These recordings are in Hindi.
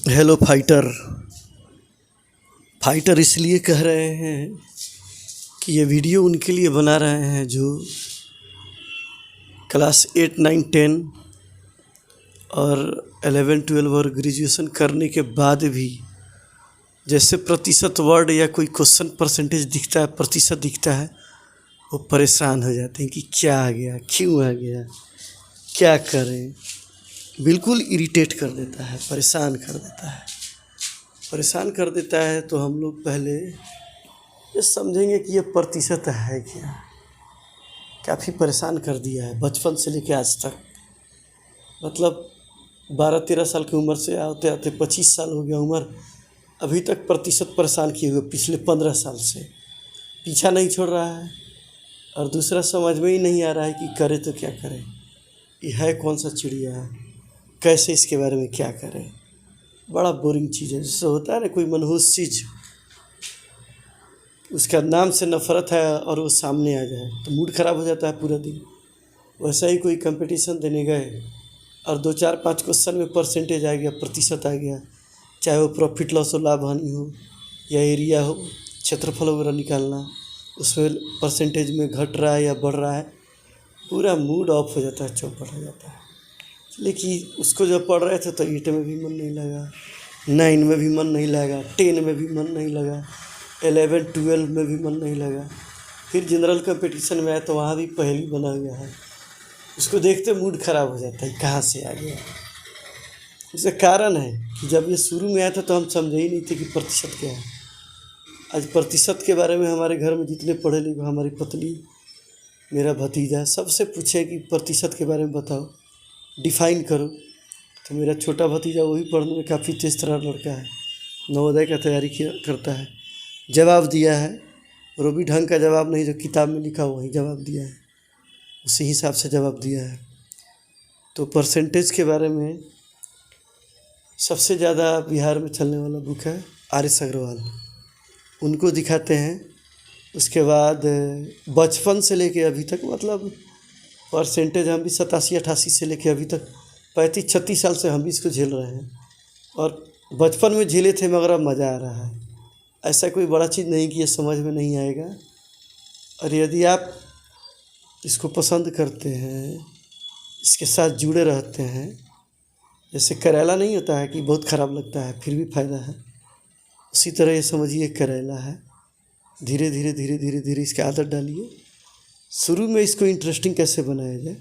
Hello fighter. फाइटर इसलिए कह रहे हैं कि ये वीडियो उनके लिए बना रहे हैं जो क्लास 8, 9, 10 और 11, 12 और ग्रेजुएशन करने के बाद भी जैसे प्रतिशत वर्ड या कोई क्वेश्चन परसेंटेज दिखता है, प्रतिशत दिखता है, वो परेशान हो जाते हैं कि क्या आ गया, क्यों आ गया, क्या करें। बिल्कुल इरिटेट कर देता है, परेशान कर देता है। परेशान कर देता है तो हम लोग पहले ये समझेंगे कि ये प्रतिशत है क्या। काफ़ी परेशान कर दिया है बचपन से लेकर आज तक। मतलब 12-13 साल की उम्र से आते आते 25 साल हो गया उम्र, अभी तक प्रतिशत परेशान किए हुए पिछले 15 साल से पीछा नहीं छोड़ रहा है। और दूसरा समझ में ही नहीं आ रहा है कि करे तो क्या करें, ये है कौन सा चिड़िया, कैसे इसके बारे में क्या करें। बड़ा बोरिंग चीज़ है। जैसे होता है ना कोई मनहूस चीज़, उसका नाम से नफ़रत है और वो सामने आ जाए तो मूड ख़राब हो जाता है पूरा दिन। वैसा ही कोई कंपटीशन देने गए और 2-4-5 क्वेश्चन में परसेंटेज आ गया, प्रतिशत आ गया, चाहे वो प्रॉफिट लॉस हो, लाभ हानि हो, या एरिया हो, क्षेत्रफल वगैरह निकालना, उसमें परसेंटेज में घट रहा है या बढ़ रहा है, पूरा मूड ऑफ हो जाता है, चौपट हो जाता है। लेकिन उसको जब पढ़ रहे थे तो 8 में भी मन नहीं लगा, 9 में भी मन नहीं लगा, 10 में भी मन नहीं लगा, 11, 12 में भी मन नहीं लगा। फिर जनरल कंपटीशन में आया तो वहाँ भी पहेली बना हुआ है, उसको देखते मूड ख़राब हो जाता है, कहाँ से आ गया। उसका कारण है कि जब ये शुरू में आया था तो हम समझे ही नहीं थे कि प्रतिशत क्या है। आज प्रतिशत के बारे में हमारे घर में जितने पढ़े लिखे, हमारी पत्नी, मेरा भतीजा, सबसे पूछे कि प्रतिशत के बारे में बताओ, डिफ़ाइन करो। तो मेरा छोटा भतीजा वही पढ़ने में काफ़ी तेज़ तर्रार लड़का है, नवोदय का तैयारी करता है, जवाब दिया है और वो भी ढंग का जवाब नहीं जो किताब में लिखा वही जवाब दिया है, उसी हिसाब से जवाब दिया है। तो परसेंटेज के बारे में सबसे ज़्यादा बिहार में चलने वाला बुक है आर.एस. अग्रवाल, उनको दिखाते हैं। उसके बाद बचपन से लेके अभी तक, मतलब परसेंटेज हम भी 87-88 से लेके अभी तक 35-36 साल से हम भी इसको झेल रहे हैं। और बचपन में झेले थे मगर अब मज़ा आ रहा है। ऐसा कोई बड़ा चीज़ नहीं कि ये समझ में नहीं आएगा। और यदि आप इसको पसंद करते हैं, इसके साथ जुड़े रहते हैं, जैसे करेला नहीं होता है कि बहुत ख़राब लगता है फिर भी फ़ायदा है, उसी तरह ये समझिए करेला है। धीरे धीरे धीरे धीरे धीरे इसकी आदत डालिए। शुरू में इसको इंटरेस्टिंग कैसे बनाया जाए,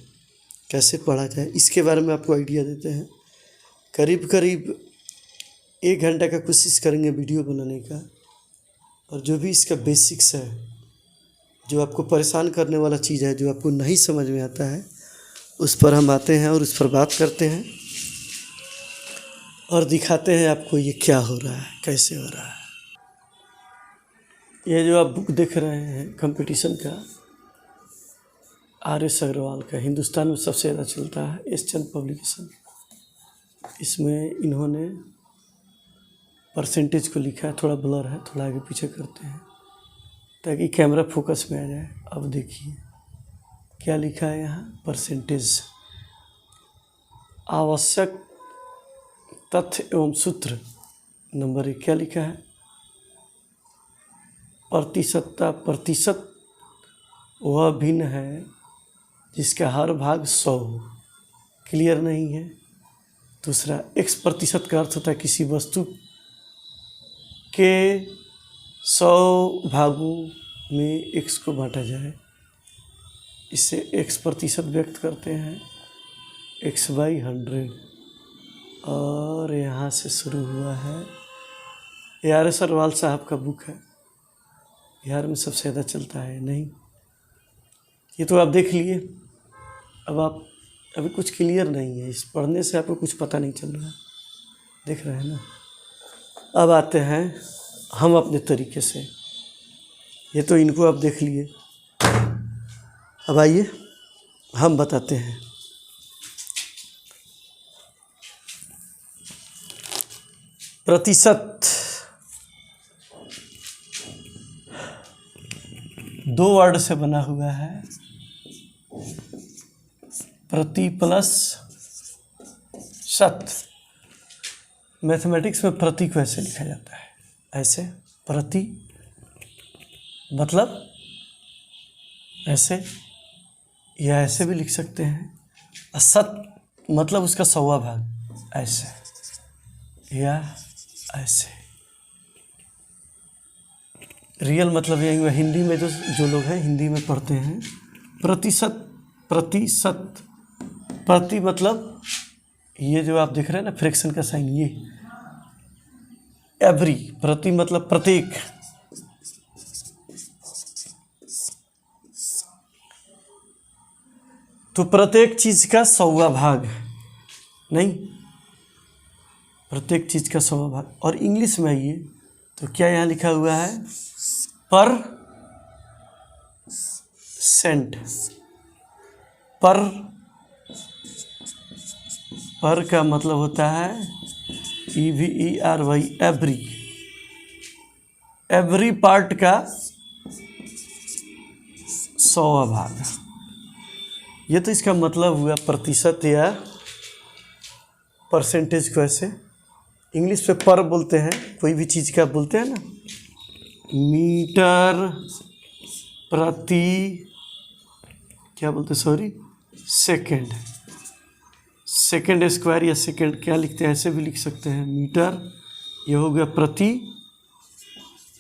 कैसे पढ़ा जाए, इसके बारे में आपको आइडिया देते हैं। करीब करीब 1 घंटा का कोशिश करेंगे वीडियो बनाने का। और जो भी इसका बेसिक्स है, जो आपको परेशान करने वाला चीज़ है, जो आपको नहीं समझ में आता है, उस पर हम आते हैं और उस पर बात करते हैं और दिखाते हैं आपको ये क्या हो रहा है, कैसे हो रहा है। ये जो आप बुक देख रहे हैं कंपटीशन का, आर.एस. अग्रवाल का, हिंदुस्तान में सबसे ज़्यादा चलता है, एस चंद पब्लिकेशन। इसमें इन्होंने परसेंटेज को लिखा है, थोड़ा ब्लर है, थोड़ा आगे पीछे करते हैं ताकि कैमरा फोकस में आ जाए। अब देखिए क्या लिखा है यहाँ, परसेंटेज, आवश्यक तथ्य एवं सूत्र। नंबर 1 क्या लिखा है, प्रतिशतता। प्रतिशत वह भिन्न है जिसका हर भाग 100 हो। क्लियर नहीं है। दूसरा, x% का अर्थ होता है किसी वस्तु के 100 भागों में x को बांटा जाए, इससे x% व्यक्त करते हैं, x/100। और यहाँ से शुरू हुआ है। ये आर.एस. अग्रवाल साहब का बुक है, बिहार में सबसे ज़्यादा चलता है। नहीं, ये तो आप देख लिए। अब आप अभी कुछ क्लियर नहीं है, इस पढ़ने से आपको कुछ पता नहीं चल रहा, देख रहे हैं ना। अब आते हैं हम अपने तरीके से। ये तो इनको आप देख लिए, अब आइए हम बताते हैं। प्रतिशत 2 वर्ड से बना हुआ है, प्रति प्लस शत। मैथमेटिक्स में प्रति को ऐसे लिखा जाता है, ऐसे प्रति मतलब ऐसे, या ऐसे भी लिख सकते हैं। और सत मतलब उसका 100वां भाग, ऐसे या ऐसे। रियल मतलब यही हुआ। हिंदी में जो लोग हैं हिंदी में पढ़ते हैं, प्रतिशत, प्रतिशत, प्रति मतलब ये जो आप देख रहे हैं ना फ्रैक्शन का साइन, ये एवरी, प्रति मतलब प्रत्येक, तो प्रत्येक चीज का 100वां भाग, नहीं, प्रत्येक चीज का 100वां भाग। और इंग्लिश में आइए तो क्या यहाँ लिखा हुआ है, पर सेंट। पर का मतलब होता है EVERY, एवरी, एवरी पार्ट का 100वां भाग। ये तो इसका मतलब हुआ प्रतिशत या परसेंटेज को ऐसे इंग्लिश पे पर बोलते हैं, कोई भी चीज़ का बोलते हैं ना, मीटर प्रति क्या बोलते हैं, सॉरी, सेकंड, सेकंड स्क्वायर या सेकंड क्या लिखते हैं, ऐसे भी लिख सकते हैं, मीटर, ये हो गया प्रति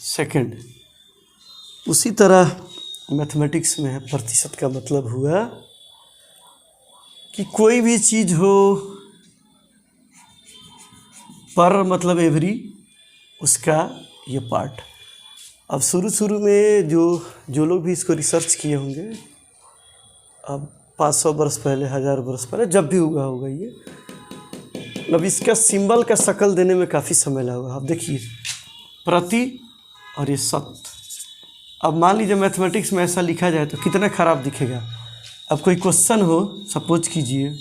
सेकंड। उसी तरह मैथमेटिक्स में प्रतिशत का मतलब हुआ कि कोई भी चीज़ हो, पर मतलब एवरी, उसका ये पार्ट। अब शुरू में जो लोग भी इसको रिसर्च किए होंगे, अब 500 वर्ष पहले, 1000 वर्ष पहले, जब भी हुआ होगा ये, अब इसका सिंबल का शक्ल देने में काफ़ी समय लगा। अब देखिए प्रति और ये सत। अब मान लीजिए मैथमेटिक्स में ऐसा लिखा जाए तो कितना खराब दिखेगा। अब कोई क्वेश्चन हो, सपोज कीजिए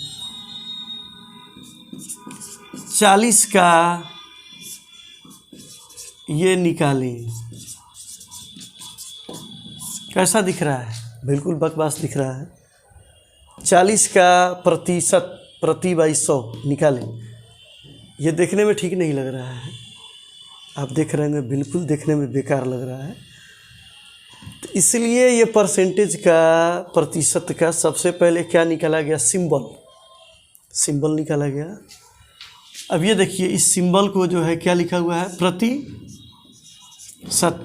40 का ये निकालें, कैसा दिख रहा है, बिल्कुल बकवास दिख रहा है। 40 का प्रतिशत, प्रति बाई 100 निकालें, ये देखने में ठीक नहीं लग रहा है। आप देख रहे हैं बिल्कुल देखने में बेकार लग रहा है। तो इसलिए ये परसेंटेज का, प्रतिशत का सबसे पहले क्या निकाला गया, सिंबल निकाला गया। अब ये देखिए इस सिंबल को जो है क्या लिखा हुआ है, प्रतिशत,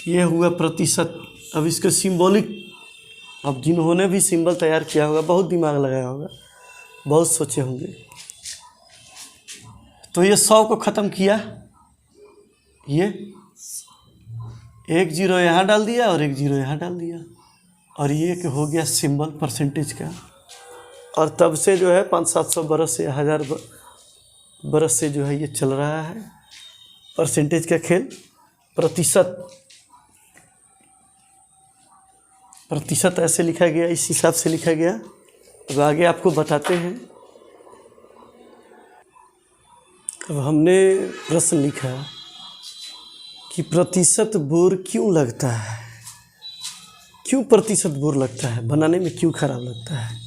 ये हुआ प्रतिशत। अब इसको सिंबॉलिक, अब जिन्होंने भी सिंबल तैयार किया होगा बहुत दिमाग लगाया होगा, बहुत सोचे होंगे। तो ये 100 को ख़त्म किया, ये 1 0 यहाँ डाल दिया और 1 0 यहाँ डाल दिया, और ये हो गया सिंबल परसेंटेज का। और तब से जो है 500-700 बरस से 1000 बरस से जो है ये चल रहा है परसेंटेज का खेल। प्रतिशत ऐसे लिखा गया, इस हिसाब से लिखा गया। अब आगे आपको बताते हैं। अब हमने प्रश्न लिखा कि प्रतिशत बोर क्यों लगता है, क्यों प्रतिशत बोर लगता है, बनाने में क्यों खराब लगता है,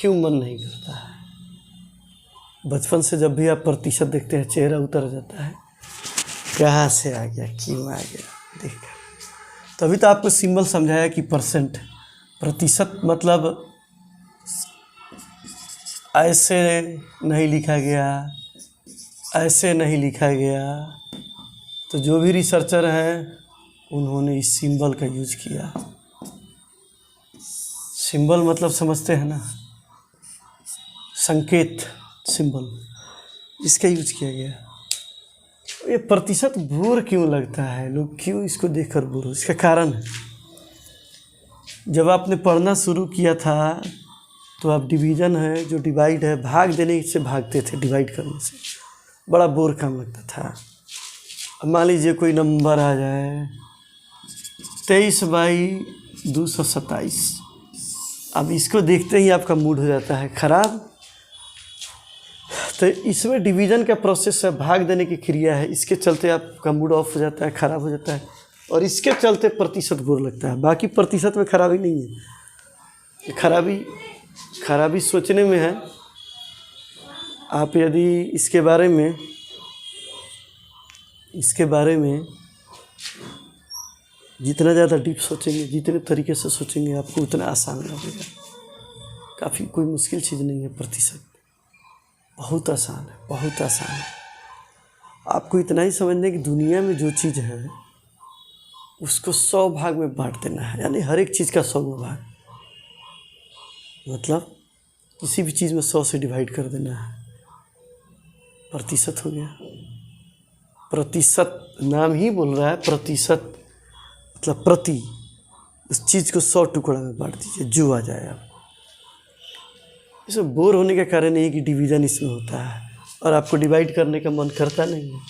क्यों मन नहीं करता है। बचपन से जब भी आप प्रतिशत देखते हैं चेहरा उतर जाता है, कहाँ से आ गया, क्यों आ गया, देखा। तभी तो आपको सिंबल समझाया कि परसेंट, प्रतिशत मतलब ऐसे नहीं लिखा गया, ऐसे नहीं लिखा गया। तो जो भी रिसर्चर हैं उन्होंने इस सिंबल का यूज किया। सिंबल मतलब समझते हैं ना, संकेत, सिंबल, इसका यूज किया गया। ये प्रतिशत बोर क्यों लगता है, लोग क्यों इसको देखकर बोर हो, इसका कारण है। जब आपने पढ़ना शुरू किया था तो आप डिवीज़न है, जो डिवाइड है, भाग देने से भागते थे, डिवाइड करने से बड़ा बोर काम लगता था। अब मान लीजिए कोई नंबर आ जाए 23/227, अब इसको देखते ही आपका मूड हो जाता है खराब। तो इसमें डिवीज़न का प्रोसेस है, भाग देने की क्रिया है, इसके चलते आपका मूड ऑफ हो जाता है, ख़राब हो जाता है, और इसके चलते प्रतिशत बोर लगता है। बाकी प्रतिशत में खराबी नहीं है, खराबी सोचने में है आप यदि इसके बारे में जितना ज़्यादा डीप सोचेंगे, जितने तरीके से सोचेंगे, आपको उतना आसान लगेगा। काफ़ी कोई मुश्किल चीज़ नहीं है प्रतिशत, बहुत आसान है, बहुत आसान है। आपको इतना ही समझना है कि दुनिया में जो चीज़ है उसको 100 भाग में बांट देना है, यानी हर एक चीज़ का 100वां भाग, मतलब किसी भी चीज़ में 100 से डिवाइड कर देना है, प्रतिशत हो गया। प्रतिशत नाम ही बोल रहा है प्रतिशत, मतलब प्रति, उस चीज़ को 100 टुकड़ा में बांट दीजिए, जो आ जाए आपको। इसमें बोर होने का कारण नहीं है कि डिवीज़न इसमें होता है और आपको डिवाइड करने का मन करता नहीं है,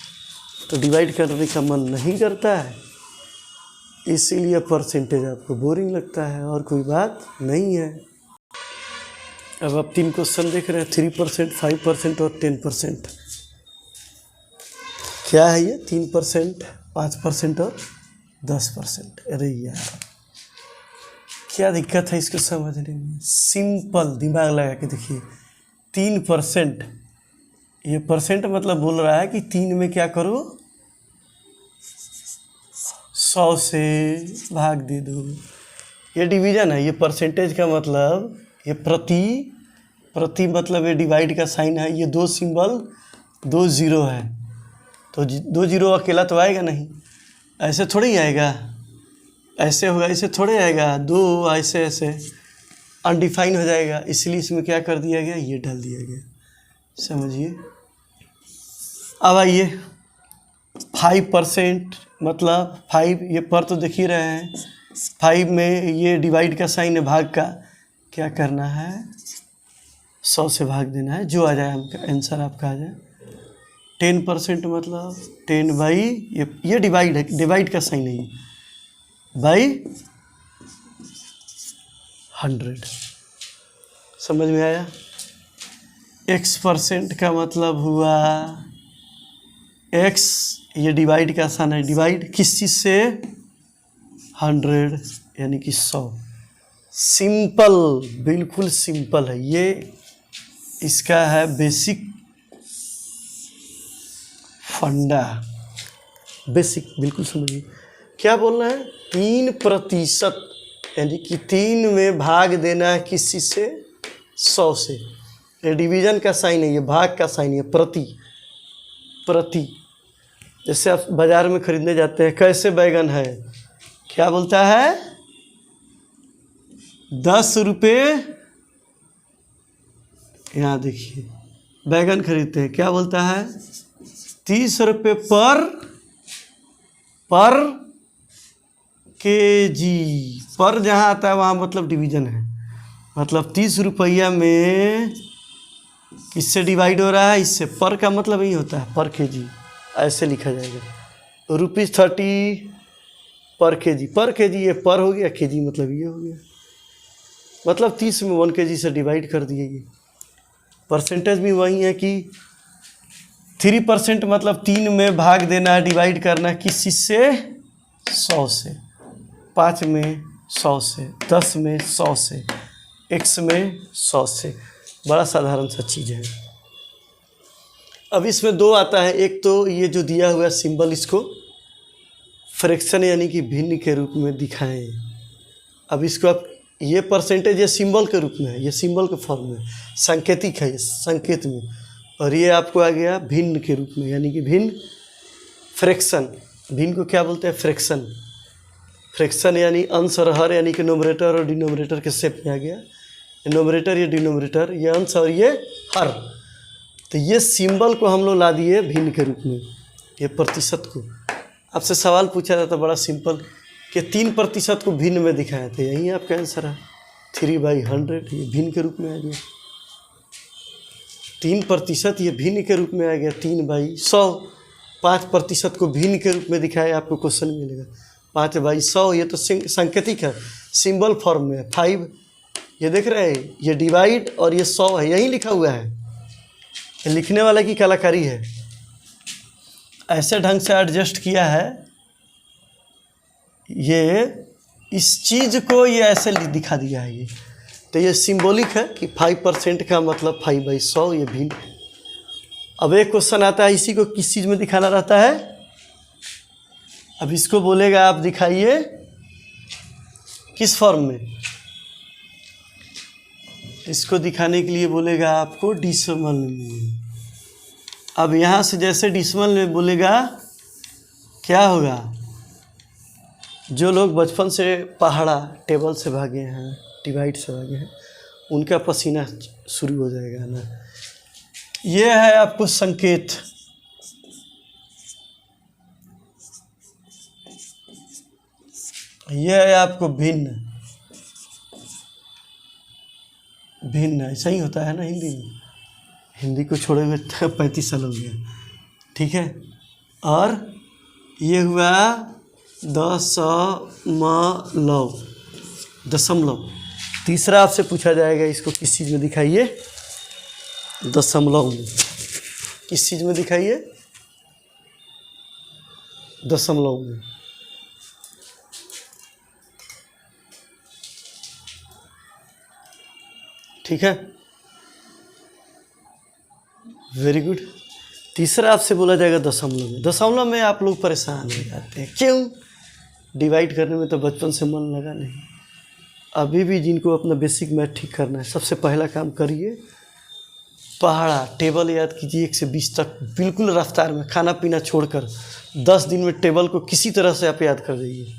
तो डिवाइड करने का मन नहीं करता है, इसीलिए परसेंटेज आपको बोरिंग लगता है, और कोई बात नहीं है। अब आप 3 क्वेश्चन देख रहे हैं, 3%, 5% और 10%। क्या है ये? 3%, 5% और 10%। अरे यार, क्या दिक्कत है इसको समझने में? सिंपल, दिमाग लगा के देखिए। 3%, ये परसेंट मतलब बोल रहा है कि 3 में क्या करो, 100 से भाग दे दो। ये डिवीज़न है, ये परसेंटेज का मतलब, ये प्रति मतलब ये डिवाइड का साइन है, ये 2 सिंबल 2 ज़ीरो है, तो 2 ज़ीरो अकेला तो आएगा नहीं, ऐसे थोड़ी आएगा, ऐसे होगा, ऐसे थोड़े आएगा, 2 ऐसे ऐसे अनडिफाइन हो जाएगा, इसलिए इसमें क्या कर दिया गया, ये डाल दिया गया। समझिए। अब आइए 5% मतलब 5, ये पर तो देख ही रहे हैं, 5 में ये डिवाइड का साइन है, भाग का, क्या करना है, 100 से भाग देना है, जो आ जाए हमका आंसर आपका आ जाए। 10% मतलब 10 बाई, ये डिवाइड है, डिवाइड का साइन है, ये बाई 100। समझ में आया? X% का मतलब हुआ X, ये डिवाइड का साइन है, डिवाइड किस चीज़ से, 100 यानी कि 100। सिंपल, बिल्कुल सिंपल है ये, इसका है बेसिक फंडा, बेसिक, बिल्कुल समझिए। क्या बोलना है? 3% यानी कि 3 में भाग देना है किस चीज़ से, 100 से। ये डिवीज़न का साइन है, ये भाग का साइन है, प्रति। जैसे आप बाज़ार में खरीदने जाते हैं, कैसे बैगन है, क्या बोलता है, 10 रुपये। यहाँ देखिए, बैगन खरीदते हैं, क्या बोलता है, 30 रुपये पर केजी। पर जहाँ आता है वहाँ मतलब डिवीज़न है, मतलब 30 रुपया में किससे डिवाइड हो रहा है, इससे। पर का मतलब यही होता है, पर केजी, ऐसे लिखा जाएगा। ₹30 पर केजी, ये पर हो गया, केजी मतलब ये हो गया, मतलब 30 में 1 केजी से डिवाइड कर दिए। परसेंटेज भी वही है कि 3% मतलब 3 में भाग देना है, डिवाइड करना है किस चीज़ से, 100 से। 5 में 100 से, 10 में 100 से, X में 100 से। बड़ा साधारण सा चीज़ है। अब इसमें 2 आता है, एक तो ये जो दिया हुआ सिंबल, इसको फ्रैक्शन यानी कि भिन्न के रूप में दिखाएं। अब इसको आप, ये परसेंटेज ये सिंबल के रूप में है, ये सिंबल के फॉर्म में, सांकेतिक है, ये संकेत में, और ये आपको आ गया भिन्न के रूप में, यानी कि भिन्न, फ्रैक्शन। भिन्न को क्या बोलते हैं, फ्रैक्शन। फ्रैक्शन यानी अंश और हर, यानी कि नोमरेटर और डिनोमिनेटर के शेप में आ गया। नोमरेटर, ये डिनोमिनेटर, ये अंश और ये हर। तो ये सिंबल को हम लोग ला दिए भिन्न के रूप में, ये प्रतिशत को। आपसे सवाल पूछा जाता बड़ा सिंपल कि 3% को भिन्न में दिखाया था, यही आपका आंसर है, 3/100, ये भिन्न के रूप में आ गया। 3% ये भिन्न के रूप में आ गया, 3/100। 5% को भिन्न के रूप में दिखाया, आपको क्वेश्चन मिलेगा 5/100। ये तो सांकेतिक है, सिंबल फॉर्म में है। 5, ये देख रहे हैं, ये डिवाइड और ये 100 है, यही लिखा हुआ है, ये लिखने वाले की कलाकारी है। ऐसे ढंग से एडजस्ट किया है, ये इस चीज़ को ये ऐसे दिखा दिया है। ये तो ये सिंबॉलिक है कि 5% का मतलब 5/100, ये भिन्न। अब एक क्वेश्चन आता है, इसी को किस चीज़ में दिखाना रहता है? अब इसको बोलेगा आप दिखाइए किस फॉर्म में? इसको दिखाने के लिए बोलेगा आपको डिसमल में। अब यहाँ से जैसे डिसमल में बोलेगा, क्या होगा? जो लोग बचपन से पहाड़ा टेबल से भागे हैं, डिवाइड से भागे हैं, उनका पसीना शुरू हो जाएगा ना। ये है आपको संकेत। ये है आपको भिन्न। भिन्न ऐसा ही होता है ना हिंदी में। हिंदी को छोड़े हुए 35 साल हो गया, ठीक है। और ये हुआ दशमलव, दशमलव। तीसरा आपसे पूछा जाएगा, इसको किस चीज़ में दिखाइए? दशमलव में। किस चीज़ में दिखाइए? दशमलव में। ठीक है, वेरी गुड। तीसरा आपसे बोला जाएगा दशमलव में। दशमलव में आप लोग परेशान हो जाते हैं, क्यों? डिवाइड करने में तो बचपन से मन लगा नहीं। अभी भी जिनको अपना बेसिक मैथ ठीक करना है, सबसे पहला काम करिए, पहाड़ा टेबल याद कीजिए 1 से 20 तक बिल्कुल रफ्तार में, खाना पीना छोड़कर 10 दिन में टेबल को किसी तरह से आप याद कर जाइए।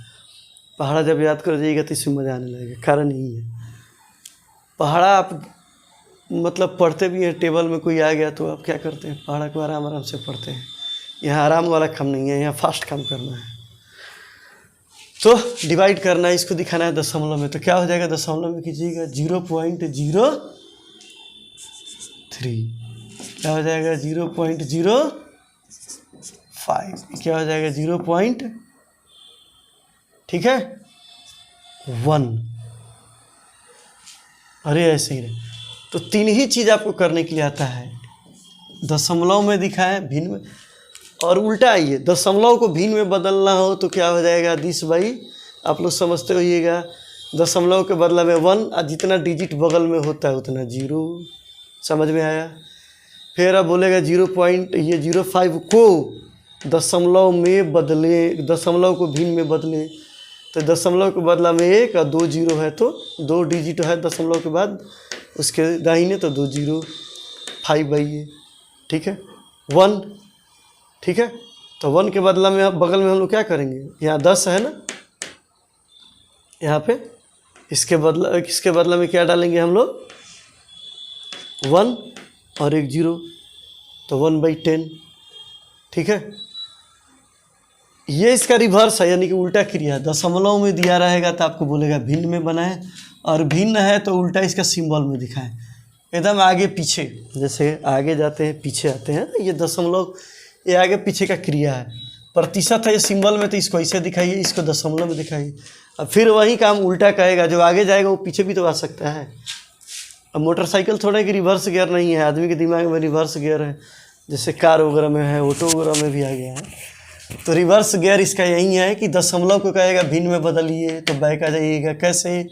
पहाड़ा जब याद कर जाइएगा तो इसमें मज़ा आने लगेगा। कारण यही है, पहाड़ा आप मतलब पढ़ते भी हैं, टेबल में कोई आ गया तो आप क्या करते हैं? पहाड़ा को आराम आराम से पढ़ते हैं। यहाँ आराम वाला काम नहीं है, यहाँ फास्ट काम करना है। तो डिवाइड करना है, इसको दिखाना है दशमलव में। तो क्या हो जाएगा? दशमलव में कीजिएगा 0.03। क्या हो जाएगा? 0.05। क्या हो जाएगा? 0. ठीक है, 1। अरे ऐसे ही रहे। तो 3 ही चीज़ आपको करने के लिए आता है। दशमलव में दिखाएं, भिन्न में, और उल्टा आइए, दशमलव को भिन्न में बदलना हो तो क्या हो जाएगा? 10 बाई, आप लोग समझते होइएगा, दशमलव के बदला में 1, और जितना डिजिट बगल में होता है उतना 0। समझ में आया? फिर अब बोलेगा 0.05 को दशमलव में बदले, दशमलव को भिन्न में बदले, तो दशमलव के बदला में 1 और 2 0 है, तो 2 डिजिट है दशमलव के बाद, उसके दाहिने तो 2 0, 5 बाई ये, ठीक है, 1। ठीक है, तो 1 के बदला में, बगल में हम लोग क्या करेंगे? यहाँ 10 है ना, यहाँ पे इसके बदला में क्या डालेंगे हम लोग? 1 और 1 0, तो 1/10। ठीक है, ये इसका रिवर्स है, यानी कि उल्टा क्रिया। दशमलव में दिया रहेगा तो आपको बोलेगा भिन्न में बनाएं, और भिन्न है तो उल्टा इसका सिंबल में दिखाएं, एकदम आगे पीछे। जैसे आगे जाते हैं पीछे आते हैं, ये दशमलव, ये आगे पीछे का क्रिया है। प्रतिशत है ये सिंबल में, तो इसको ऐसे दिखाइए, इसको दशमलव में दिखाइए। अब फिर वही काम उल्टा कहेगा, जो आगे जाएगा वो पीछे भी तो आ सकता है। अब मोटरसाइकिल थोड़ा कि रिवर्स गियर नहीं है, आदमी के दिमाग में रिवर्स गियर है, जैसे कार वगैरह में है, ऑटो वगैरह में भी आ गया है। तो रिवर्स गियर इसका यही है कि दशमलव को कहेगा भिन्न में बदलिए तो बैक आ जाइएगा। कैसे?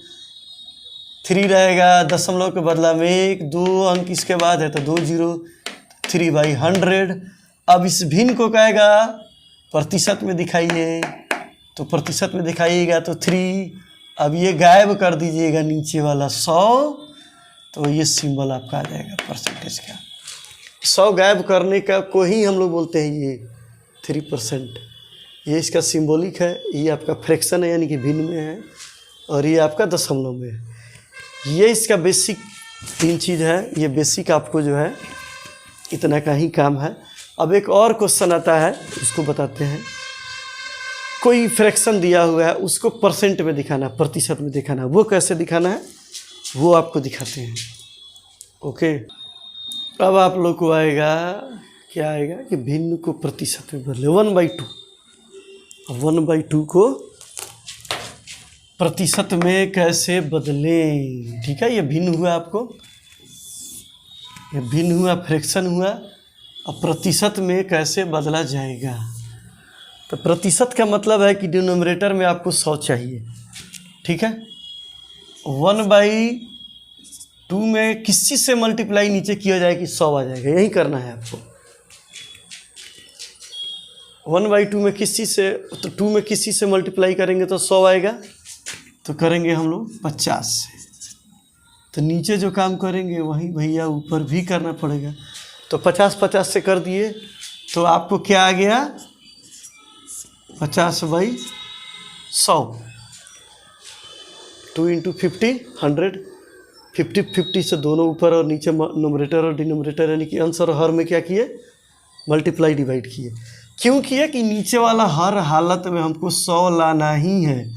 3 रहेगा, दशमलव के बदला में 1, 2 अंक इसके बाद है तो 2 0, 3/100। अब इस भिन्न को कहेगा प्रतिशत में दिखाइए, तो प्रतिशत में दिखाइएगा तो 3। अब ये गायब कर दीजिएगा नीचे वाला 100, तो ये सिंबल आपका आ जाएगा परसेंटेज का। 100 गायब करने का को ही हम लोग बोलते हैं ये 3%। ये इसका सिंबॉलिक है, ये आपका फ्रैक्शन है यानी कि भिन्न में है, और ये आपका दशमलव में है। ये इसका बेसिक 3 चीज़ है। ये बेसिक आपको जो है इतना का ही काम है। अब एक और क्वेश्चन आता है, उसको बताते हैं। कोई फ्रैक्शन दिया हुआ है, उसको परसेंट में दिखाना, प्रतिशत में दिखाना। वो कैसे दिखाना है वो आपको दिखाते हैं। ओके, अब आप लोग को आएगा, क्या आएगा कि भिन्न को प्रतिशत में बदले 1/2। 1/2 को प्रतिशत में कैसे बदले? ठीक है, ये भिन्न हुआ, आपको ये भिन्न हुआ, फ्रैक्शन हुआ। अब प्रतिशत में कैसे बदला जाएगा? तो प्रतिशत का मतलब है कि डिनोमिनेटर में आपको 100 चाहिए। ठीक है, 1/2 में किस चीज़ से मल्टीप्लाई नीचे किया जाए कि 100 आ जाएगा, यही करना है आपको। 1/2 में किस चीज़ से, तो 2 में किस चीज़ से मल्टीप्लाई करेंगे तो 100 आएगा, तो करेंगे हम लोग 50 से। तो नीचे जो काम करेंगे वही भैया ऊपर भी करना पड़ेगा। तो 50 से कर दिए तो आपको क्या आ गया, 50/100, 2 × 50 100, 50 से दोनों ऊपर और नीचे नोमरेटर और डिनोमिनेटर यानी कि अंश और हर में क्या किए, मल्टीप्लाई डिवाइड किए। क्यों किए कि नीचे वाला हर हालत में हमको 100 लाना ही है।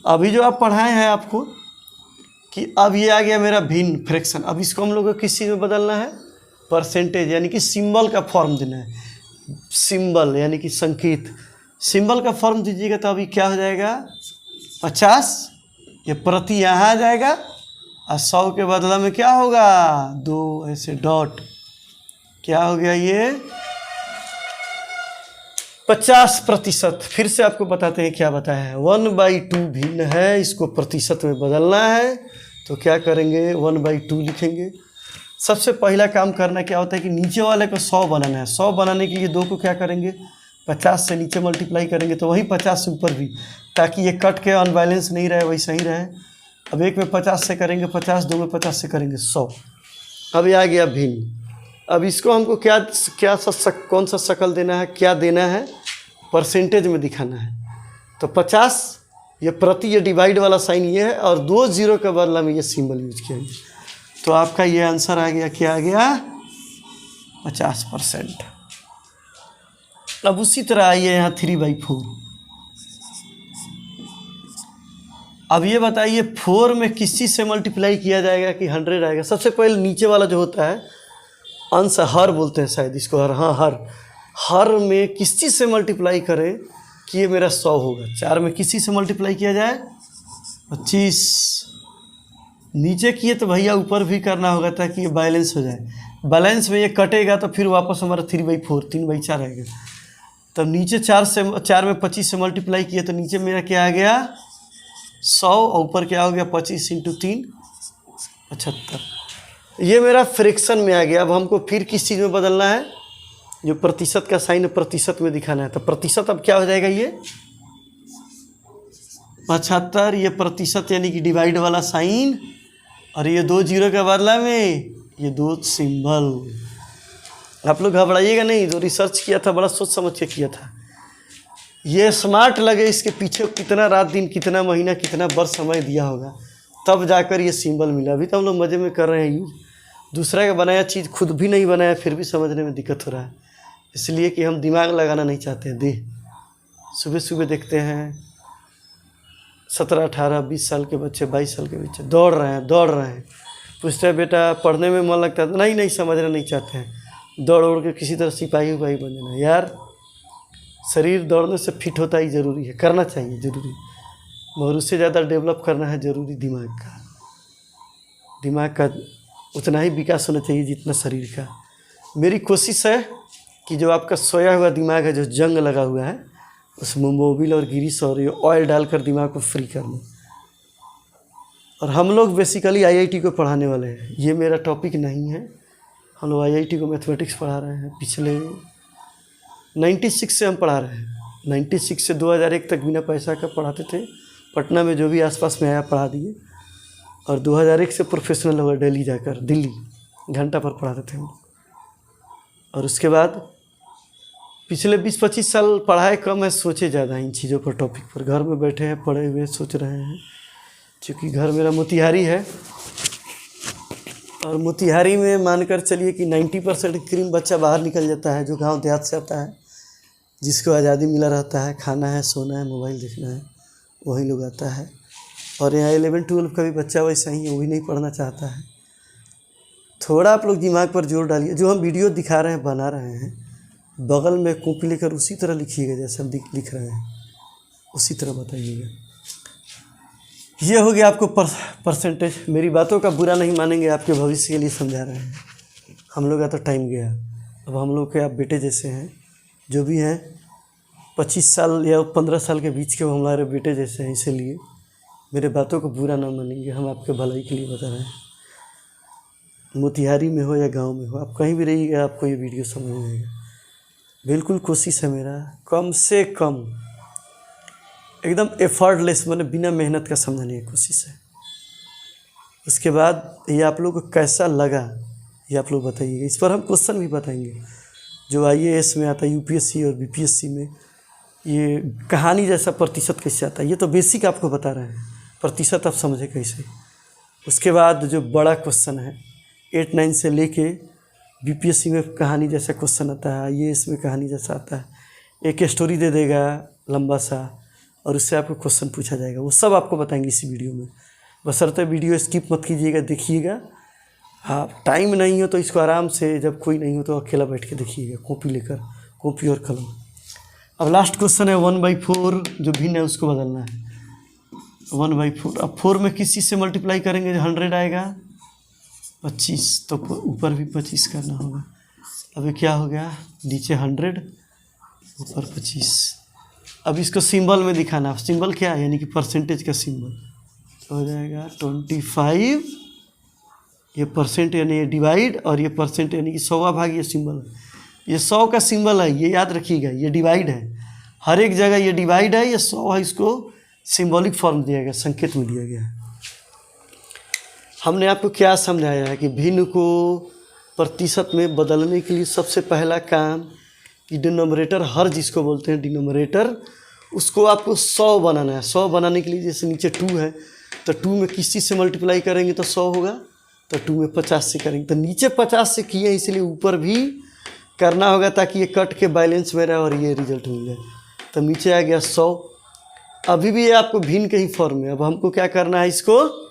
अभी जो आप पढ़ाए हैं आपको कि अब ये आ गया मेरा भिन्न फ्रैक्शन, अब इसको हम लोग को किस चीज़ में बदलना है, परसेंटेज यानी कि सिंबल का फॉर्म देना है। सिंबल यानी कि संकेत, सिंबल का फॉर्म दीजिएगा तो अभी क्या हो जाएगा 50, ये प्रति यहाँ आ जाएगा और 100 के बदला में क्या होगा 2 ऐसे डॉट, क्या हो गया ये 50%। फिर से आपको बताते हैं क्या बताया है, 1/2 भिन्न है, इसको प्रतिशत में बदलना है तो क्या करेंगे 1/2 लिखेंगे। सबसे पहला काम करना क्या होता है कि नीचे वाले को 100 बनाना है। 100 बनाने के लिए 2 को क्या करेंगे 50 से नीचे मल्टीप्लाई करेंगे तो वही 50 से ऊपर भी, ताकि ये कट के अनबैलेंस नहीं रहे, वही सही रहे। अब 1 में 50 से करेंगे 50, 2 में 50 से करेंगे 100। अब ये आ गया भिन्न। अब इसको हमको कौन सा शक्ल देना है, क्या देना है, परसेंटेज में दिखाना है। तो 50 ये प्रति, ये डिवाइड वाला साइन ये है और 2 0 के बदला में ये सिंबल यूज किया। तो आपका ये आंसर आ गया, क्या आ गया 50%। अब उसी तरह आइए यहाँ 3/4। अब ये बताइए 4 में किस चीज़ से मल्टीप्लाई किया जाएगा कि 100 आएगा। सबसे पहले नीचे वाला जो होता है अंश, हर बोलते हैं शायद इसको, हर, हाँ हर में किस चीज़ से मल्टीप्लाई करें कि ये मेरा 100 होगा। 4 में किस चीज़ से मल्टीप्लाई किया जाए 25, नीचे किए तो भैया ऊपर भी करना होगा ताकि ये बैलेंस हो जाए। बैलेंस में ये कटेगा तो फिर वापस हमारा 3/4 3/4 आएगा। तब नीचे 4 में 25 से मल्टीप्लाई किए तो नीचे मेरा क्या आ गया 100 और ऊपर क्या हो गया 25 × 3 75। ये मेरा फ्रैक्शन में आ गया। अब हमको फिर किस चीज़ में बदलना है, जो प्रतिशत का साइन है प्रतिशत में दिखाना है। तो प्रतिशत अब क्या हो जाएगा ये 75, ये प्रतिशत यानी कि डिवाइड वाला साइन, और ये 2 0 के बदला में ये 2 सिंबल। आप लोग घबराइएगा नहीं, जो रिसर्च किया था बड़ा सोच समझ के किया था। ये स्मार्ट लगे, इसके पीछे कितना रात दिन, कितना महीना, कितना वर्ष समय दिया होगा, तब जाकर ये सिंबल मिला। अभी तो हम लोग मज़े में कर रहे हैं यूज, दूसरा का बनाया चीज़ खुद भी नहीं बनाया फिर भी समझने में दिक्कत हो रहा है, इसलिए कि हम दिमाग लगाना नहीं चाहते हैं। सुबह सुबह देखते हैं 17 18 20 साल के बच्चे, 22 साल के बच्चे दौड़ रहे हैं, पूछते हैं बेटा पढ़ने में मन लगता है, नहीं समझना नहीं चाहते हैं, दौड़ के किसी तरह सिपाही बन जाना। यार शरीर दौड़ने से फिट होता ही ज़रूरी है, करना चाहिए ज़रूरी, मगर उससे ज़्यादा डेवलप करना है ज़रूरी दिमाग का उतना ही विकास होना चाहिए जितना शरीर का। मेरी कोशिश है कि जो आपका सोया हुआ दिमाग है, जो जंग लगा हुआ है, उसमें मोबिल और गिरीस और ऑयल डालकर दिमाग को फ्री कर लूँ। और हम लोग बेसिकली आईआईटी को पढ़ाने वाले हैं, ये मेरा टॉपिक नहीं है। हम लोग आईआईटी को मैथमेटिक्स पढ़ा रहे हैं, पिछले 96 से हम पढ़ा रहे हैं। 96 से 2001 तक बिना पैसा का पढ़ाते थे, पटना में जो भी आसपास में आया पढ़ा दिए, और 2001 से प्रोफेशनल हुआ दिल्ली जाकर, दिल्ली घंटा पर पढ़ाते थे हम। और उसके बाद पिछले 20-25 साल पढ़ाए कम है, सोचे ज़्यादा इन चीज़ों पर, टॉपिक पर। घर में बैठे हैं, पढ़े हुए सोच रहे हैं। क्योंकि घर मेरा मोतिहारी है, और मोतिहारी में मानकर चलिए कि 90% क्रीम बच्चा बाहर निकल जाता है, जो गांव देहात से आता है, जिसको आज़ादी मिला रहता है, खाना है, सोना है, मोबाइल देखना है, वही लोग आता है। और यहाँ 11-12 का भी बच्चा वैसा ही है, वो भी नहीं पढ़ना चाहता है। थोड़ा आप लोग दिमाग पर जोर डालिए। जो हम वीडियो दिखा रहे हैं, बना रहे हैं, बगल में कॉपी लेकर उसी तरह लिखिएगा जैसे हम लिख रहे हैं, उसी तरह बताइएगा। ये हो गया आपको परसेंटेज। मेरी बातों का बुरा नहीं मानेंगे, आपके भविष्य के लिए समझा रहे हैं। हम लोग का तो टाइम गया, अब हम लोग के आप बेटे जैसे हैं, जो भी हैं 25 साल या 15 साल के बीच के, वो हमारे बेटे जैसे हैं। इसलिए मेरे बातों को बुरा ना मानेंगे, हम आपके भलाई के लिए बता रहे हैं। मोतिहारी में हो या गांव में हो, आप कहीं भी रहिएगा, आपको ये वीडियो समझ में आएगा। बिल्कुल कोशिश है मेरा कम से कम एकदम एफर्टलेस, मैंने बिना मेहनत का समझाने की कोशिश है। उसके बाद ये आप लोग को कैसा लगा ये आप लोग बताइएगा। इस पर हम क्वेश्चन भी बताएंगे जो IAS में आता है, UPSC और BPSC में। ये कहानी जैसा प्रतिशत कैसे आता है, ये तो बेसिक आपको बता रहे हैं, प्रतिशत आप समझे कैसे। उसके बाद जो बड़ा क्वेश्चन है 8, 9 से लेके BPSC में कहानी जैसा क्वेश्चन आता है, IAS में कहानी जैसा आता है। एक स्टोरी दे देगा लंबा सा और उससे आपको क्वेश्चन पूछा जाएगा, वो सब आपको बताएंगे इसी वीडियो में। बशर्ते वीडियो स्किप मत कीजिएगा, देखिएगा। हाँ, टाइम नहीं हो तो इसको आराम से, जब कोई नहीं हो तो अकेला बैठ के देखिएगा, कॉपी लेकर, कॉपी और कलम। अब लास्ट क्वेश्चन है 1/4 जो भिन्न है उसको बदलना है। 1/4, अब 4 में किस चीज़ से मल्टीप्लाई करेंगे जो 100 आएगा? 25, तो ऊपर भी 25 करना होगा। अब ये क्या हो गया, नीचे 100 ऊपर 25। अब इसको सिंबल में दिखाना, सिंबल क्या है, यानी कि परसेंटेज का सिंबल। तो हो जाएगा 25, ये परसेंट यानी ये डिवाइड, और ये परसेंट यानी कि 100वां भाग, ये सिंबल है। ये 100 का सिंबल है, ये याद रखिएगा, ये डिवाइड है। हर एक जगह ये डिवाइड है, ये 100 है, इसको सिंबॉलिक फॉर्म दिया गया, संकेत में दिया गया है। हमने आपको क्या समझाया है कि भिन्न को प्रतिशत में बदलने के लिए सबसे पहला काम कि डिनोमिनेटर, हर जिसको बोलते हैं डिनोमिनेटर, उसको आपको 100 बनाना है। 100 बनाने के लिए जैसे नीचे 2 है तो 2 में किस चीज़ से मल्टीप्लाई करेंगे तो 100 होगा, तो 2 में 50 से करेंगे, तो नीचे 50 से किए इसलिए ऊपर भी करना होगा ताकि ये कट के बैलेंस में रहे और ये रिजल्ट मिल जाए। तो नीचे आ गया 100। अभी भी ये आपको भिन्न के ही फॉर्म में। अब हमको क्या करना है, इसको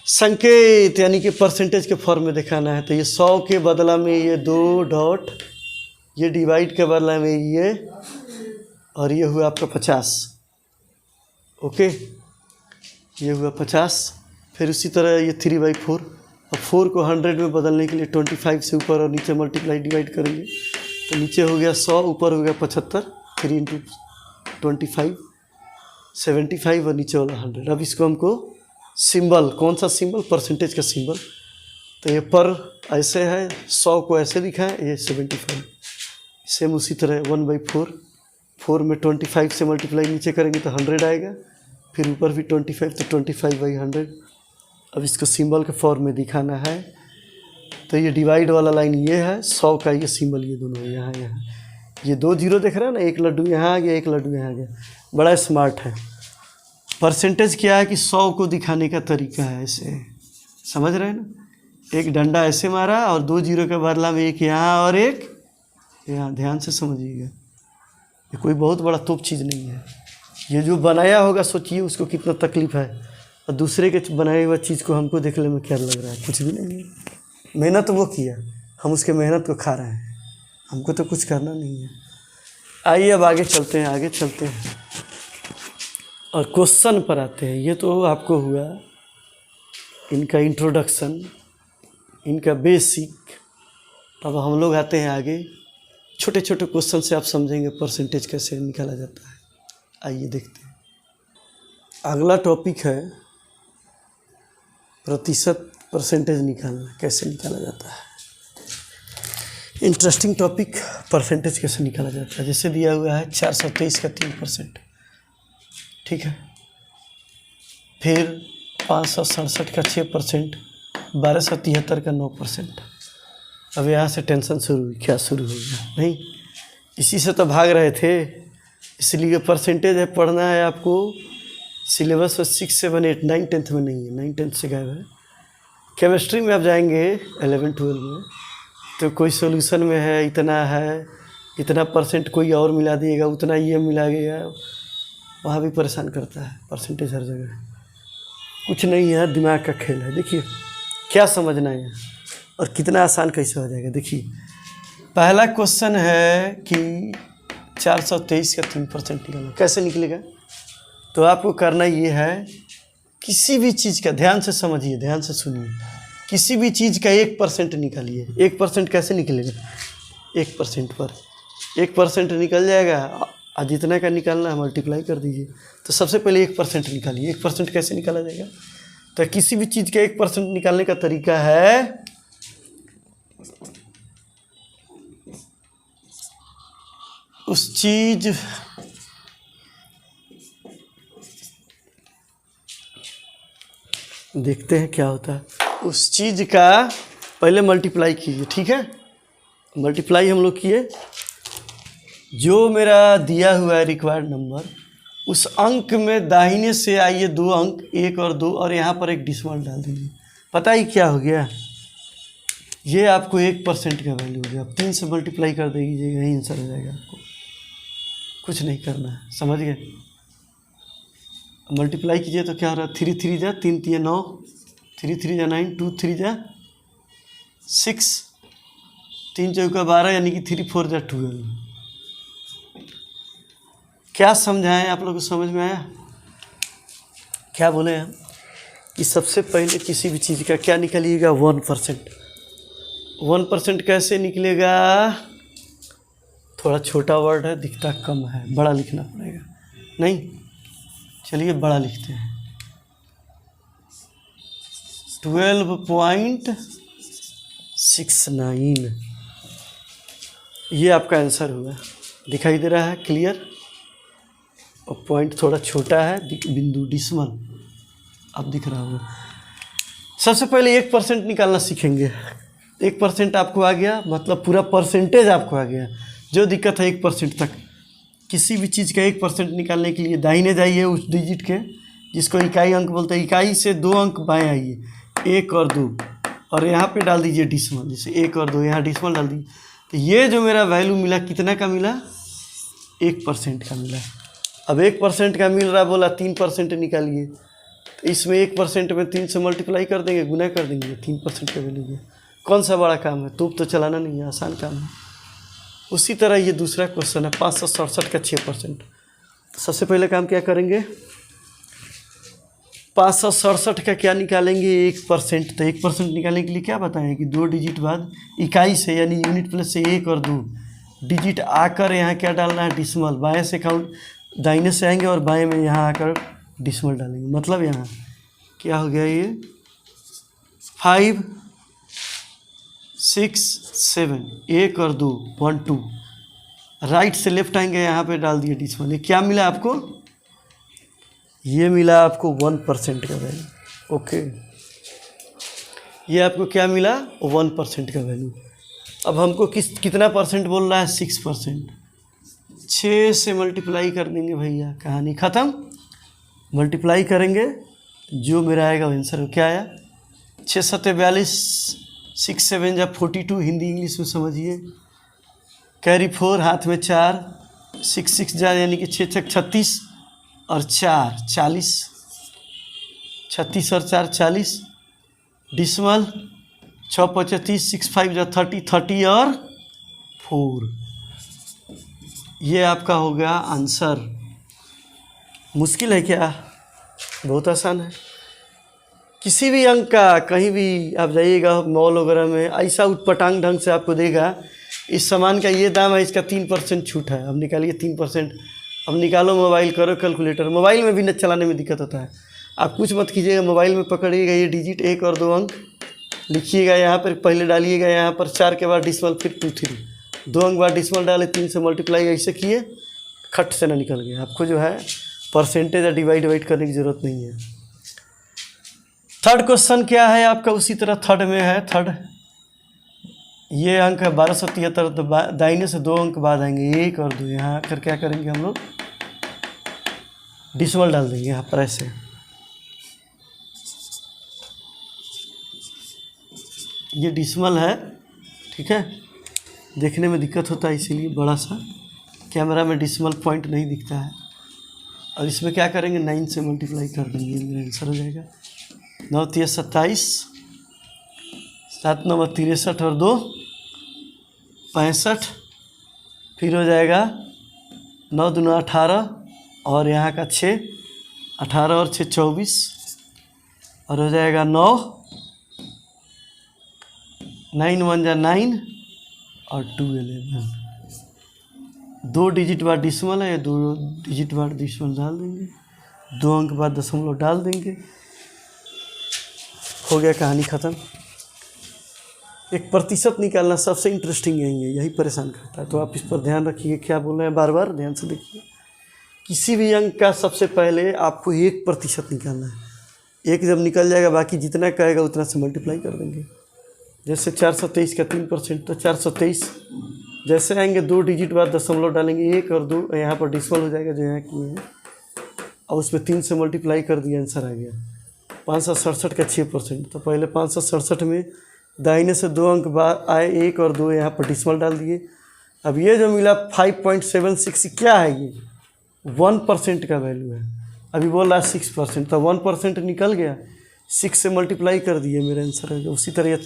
संकेत यानी कि परसेंटेज के फॉर्म में दिखाना है। तो ये 100 के बदला में ये 2 डॉट, ये डिवाइड के बदला में ये, और ये हुआ आपका 50। ओके, ये हुआ 50। फिर उसी तरह ये 3/4। अब 4 को 100 में बदलने के लिए 25 से ऊपर और नीचे मल्टीप्लाई डिवाइड करेंगे, तो नीचे हो गया 100, ऊपर हो गया 75। 3 × 25 75 और नीचे वाला 100। अब इसको हमको सिंबल, कौन सा सिंबल, परसेंटेज का सिंबल। तो ये पर ऐसे है, 100 को ऐसे लिखा है, ये 75। सेम उसी तरह 1/4, 4 में 25 से मल्टीप्लाई नीचे करेंगे तो 100 आएगा, फिर ऊपर भी 25 तो 25/100। अब इसको सिंबल के फॉर्म में दिखाना है। तो ये डिवाइड वाला लाइन ये है, 100 का ये सिंबल, ये दोनों यहाँ यहाँ, ये 2 जीरो देख रहे हैं ना, एक लड्डू यहाँ आ गया, एक लड्डू यहाँ आ गया। बड़ा स्मार्ट है। परसेंटेज क्या है कि 100 को दिखाने का तरीका है ऐसे, समझ रहे हैं ना। एक डंडा ऐसे मारा और 2 जीरो के बदला में एक यहाँ और एक यहाँ, ध्यान से समझिएगा। ये कोई बहुत बड़ा तोप चीज़ नहीं है। ये जो बनाया होगा सोचिए उसको कितना तकलीफ़ है, और दूसरे के बनाए हुआ चीज़ को हमको देखने में क्या लग रहा है, कुछ भी नहीं है। मेहनत वो किया, हम उसके मेहनत को खा रहे हैं, हमको तो कुछ करना नहीं है। आइए अब आगे चलते हैं, आगे चलते हैं और क्वेश्चन पर आते हैं। ये तो आपको हुआ इनका इंट्रोडक्शन, इनका बेसिक। अब हम लोग आते हैं आगे, छोटे छोटे क्वेश्चन से आप समझेंगे परसेंटेज कैसे निकाला जाता है। आइए देखते हैं। अगला टॉपिक है प्रतिशत, परसेंटेज निकालना, कैसे निकाला जाता है। इंटरेस्टिंग टॉपिक, परसेंटेज कैसे निकाला जाता है। जैसे दिया हुआ है 423 का 3%, ठीक है। फिर 567 का 6%, 1273 का 9%। अब यहाँ से टेंशन शुरू हुई, क्या शुरू हो गया, नहीं इसी से तो भाग रहे थे, इसलिए परसेंटेज है, पढ़ना है आपको। सिलेबस में 6, 7, 8, 9, 10 में नहीं है, 9, 10 से गायब है। केमिस्ट्री में आप जाएंगे 11, 12 में तो कोई सॉल्यूशन में है, इतना परसेंट कोई और मिला दिएगा, उतना ये मिला गया, वहाँ भी परेशान करता है। परसेंटेज हर जगह कुछ नहीं है, दिमाग का खेल है। देखिए क्या समझना है और कितना आसान कैसे हो जाएगा। देखिए पहला क्वेश्चन है कि 423 का 3% निकालना, कैसे निकलेगा। तो आपको करना ये है, किसी भी चीज़ का, ध्यान से समझिए, ध्यान से सुनिए, किसी भी चीज़ का 1% निकालिए। 1% कैसे निकलेगा, 1% पर 1% निकल जाएगा, और जितना का निकालना है मल्टीप्लाई कर दीजिए। तो सबसे पहले 1% निकालिए। 1% कैसे निकाला जाएगा, तो किसी भी चीज़ का 1% निकालने का तरीका है, उस चीज़ देखते हैं क्या होता है। उस चीज़ का पहले मल्टीप्लाई कीजिए, ठीक है। मल्टीप्लाई हम लोग किए, जो मेरा दिया हुआ है रिक्वायर्ड नंबर, उस अंक में दाहिने से आइए 2 अंक, 1 और 2, और यहाँ पर एक डिसमल डाल दीजिए। पता ही क्या हो गया, ये आपको 1% का वैल्यू हो गया। अब 3 से मल्टीप्लाई कर दीजिएगा, यही आंसर हो जाएगा। आपको कुछ नहीं करना है, समझ गए। मल्टीप्लाई कीजिए तो क्या हो रहा है, 3 3 जा 3 3 9, 3 3 जा 9, 2 3 जा 6, 3 चौका 12, यानी कि 3 4 जा 12। क्या समझाएं, आप लोगों को समझ में आया? क्या बोले हम कि सबसे पहले किसी भी चीज़ का क्या निकालिएगा, 1%। 1% कैसे निकलेगा, थोड़ा छोटा वर्ड है, दिखता कम है, बड़ा लिखना पड़ेगा। नहीं, चलिए बड़ा लिखते हैं, 12.69। ये आपका आंसर हुआ, दिखाई दे रहा है, क्लियर। और पॉइंट थोड़ा छोटा है, बिंदु डिसमल अब दिख रहा होगा। सबसे पहले 1% निकालना सीखेंगे। 1% आपको आ गया, मतलब पूरा परसेंटेज आपको आ गया। जो दिक्कत है 1% तक, किसी भी चीज़ का 1% निकालने के लिए दाहिने जाइए उस डिजिट के, जिसको इकाई अंक बोलते हैं। इकाई से 2 अंक बाएं आइए, 1 और 2, और यहाँ पे डाल दीजिए डिसमल। जैसे 1 और 2, यहाँ डिसमल डाल दीजिए, तो ये जो मेरा वैल्यू मिला, कितना का मिला, 1% का मिला। अब 1% का मिल रहा, बोला 3% निकालिए, तो इसमें 1% में 3 से मल्टीप्लाई कर देंगे, गुना कर देंगे, 3% का वैल्यू है। कौन सा बड़ा काम है, तोप तो चलाना नहीं है, आसान काम है। उसी तरह ये दूसरा क्वेश्चन है, 567 का 6%। सबसे पहले काम क्या करेंगे, 567 का क्या निकालेंगे, 1%। तो 1% निकालने के लिए क्या बताएं कि 2 डिजिट बाद इकाई से, यानी यूनिट प्लेस से 1 और 2 डिजिट आकर यहाँ क्या डालना है, डिसमल। बाएं से काउंट, दाहिने से आएंगे और बाएं में यहाँ आकर डिसमल डालेंगे। मतलब यहाँ क्या हो गया, ये 5 6 7, 1 और 2 1 2, राइट से लेफ्ट आएंगे, यहाँ पे डाल दिए डिसमल। ये क्या मिला आपको, ये मिला आपको 1% का वैल्यू। ओके, ये आपको क्या मिला, 1% का वैल्यू। अब हमको कितना परसेंट बोल रहा है, 6%। 6 से मल्टीप्लाई कर देंगे भैया, कहानी ख़त्म। मल्टीप्लाई करेंगे, जो मेरा आएगा आंसर क्या आया, 6 7 42, 6 7 जा 42, हिंदी इंग्लिश में समझिए। कैरी 4, हाथ में 4, 6 6 जा यानी कि 6 6 36, और 4 40, 36 और 4 40, डिसमल 6 5 30, 6 5 जा 30, 30 और 4। ये आपका हो गया आंसर। मुश्किल है क्या, बहुत आसान है। किसी भी अंक का, कहीं भी आप जाइएगा मॉल वगैरह में, ऐसा उटपटांग ढंग से आपको देगा, इस सामान का ये दाम है, इसका 3% छूट है, अब निकालिए 3%। अब निकालो, मोबाइल करो कैलकुलेटर। मोबाइल में भी न चलाने में दिक्कत होता है, आप कुछ मत कीजिएगा, मोबाइल में पकड़िएगा ये डिजिट, 1 और 2 अंक लिखिएगा, यहाँ पर पहले डालिएगा, यहाँ पर 4 के बाद डिसमल, फिर 2 3, 2 अंक बाद डिसमल डाले, 3 से मल्टीप्लाई ऐसे किए, खट से ना निकल गया। आपको जो है परसेंटेज या डिवाइड करने की ज़रूरत नहीं है। थर्ड क्वेश्चन क्या है आपका, उसी तरह थर्ड में है। थर्ड ये अंक है 1273, तो दाहिने से 2 अंक बाद आएंगे, 1 और 2, यहाँ आकर क्या करेंगे हम लोग, डिसमल डाल देंगे यहाँ पर ऐसे। ये डिसमल है, ठीक है, देखने में दिक्कत होता है, इसीलिए बड़ा सा कैमरा में डिसमल पॉइंट नहीं दिखता है। और इसमें क्या करेंगे, 9 से मल्टीप्लाई कर देंगे, मेरा आंसर हो जाएगा 9 3 27, 7 9 63 और 2 65, फिर हो जाएगा 9 2 18, और यहाँ का 6, 18 और 6 24, और हो जाएगा 9 9 1 जा 9 और 2 11। 2 डिजिट बाद डिसमल है, 2 डिजिट बाद डिसमल डाल देंगे, 2 अंक बाद दशमलव डाल देंगे, हो गया, कहानी ख़त्म। एक प्रतिशत निकालना सबसे इंटरेस्टिंग यही है, यही परेशान करता है। तो आप इस पर ध्यान रखिए, क्या बोल रहे हैं, बार बार ध्यान से देखिए। किसी भी अंक का सबसे पहले आपको 1% निकालना है। एक जब निकल जाएगा, बाकी जितना कहेगा उतना से मल्टीप्लाई कर देंगे। जैसे 423 का 3%, तो 423 जैसे आएंगे 2 डिजिट बाद दशमलव डालेंगे, 1 और 2 यहाँ पर डिसमल हो जाएगा जो यहाँ किए हैं, और उसमें 3 से मल्टीप्लाई कर दिया, आंसर आ गया 567 का 6%। तो पहले 567 में दाहिने से 2 अंक बाद आए, 1 और 2 यहाँ पर डिसमल डाल दिए। अब ये जो मिला 5.76 क्या है, ये 1% का वैल्यू है। अभी बोल रहा है 6%, तो 1% निकल गया, 6 से मल्टीप्लाई कर दिए, मेरा आंसर है। उसी तरह ये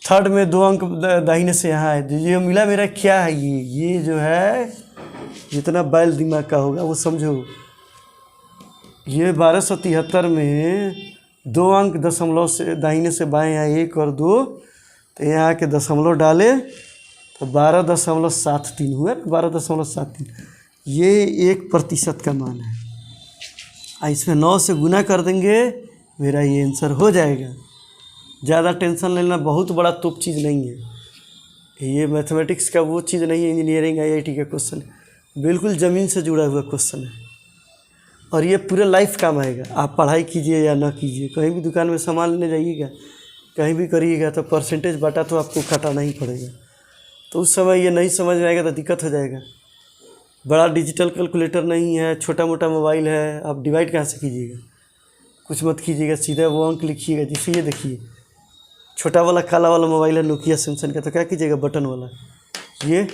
थर्ड में 2 अंक दाहिने से यहाँ है, ये मिला मेरा क्या है, ये जो है जितना बैल दिमाग का होगा वो समझो। ये 1273 में 2 अंक दशमलव से दाहिने से बाएं आए, 1 और 2, तो यहाँ के दशमलव डाले तो 12.73 हुआ, 12.73। ये 1% का मान है। इसमें 9 से गुना कर देंगे, मेरा ये आंसर हो जाएगा। ज़्यादा टेंशन लेना, बहुत बड़ा तोप चीज़ नहीं है ये। मैथमेटिक्स का वो चीज़ नहीं है, इंजीनियरिंग IIT का क्वेश्चन है, बिल्कुल ज़मीन से जुड़ा हुआ क्वेश्चन है, और ये पूरे लाइफ काम आएगा। आप पढ़ाई कीजिए या ना कीजिए, कहीं भी दुकान में सामान लेने जाइएगा, कहीं भी करिएगा, तो परसेंटेज बाटा तो आपको काटना ही पड़ेगा। तो उस समय ये नहीं समझ में आएगा तो दिक्कत हो जाएगा। बड़ा डिजिटल कैलकुलेटर नहीं है, छोटा मोटा मोबाइल है, आप डिवाइड कहाँ से कीजिएगा, कुछ मत कीजिएगा, सीधा वो अंक लिखिएगा। जैसे ये देखिए, छोटा वाला काला वाला मोबाइल है नोकिया सैमसंग का, तो क्या कीजिएगा, बटन वाला ये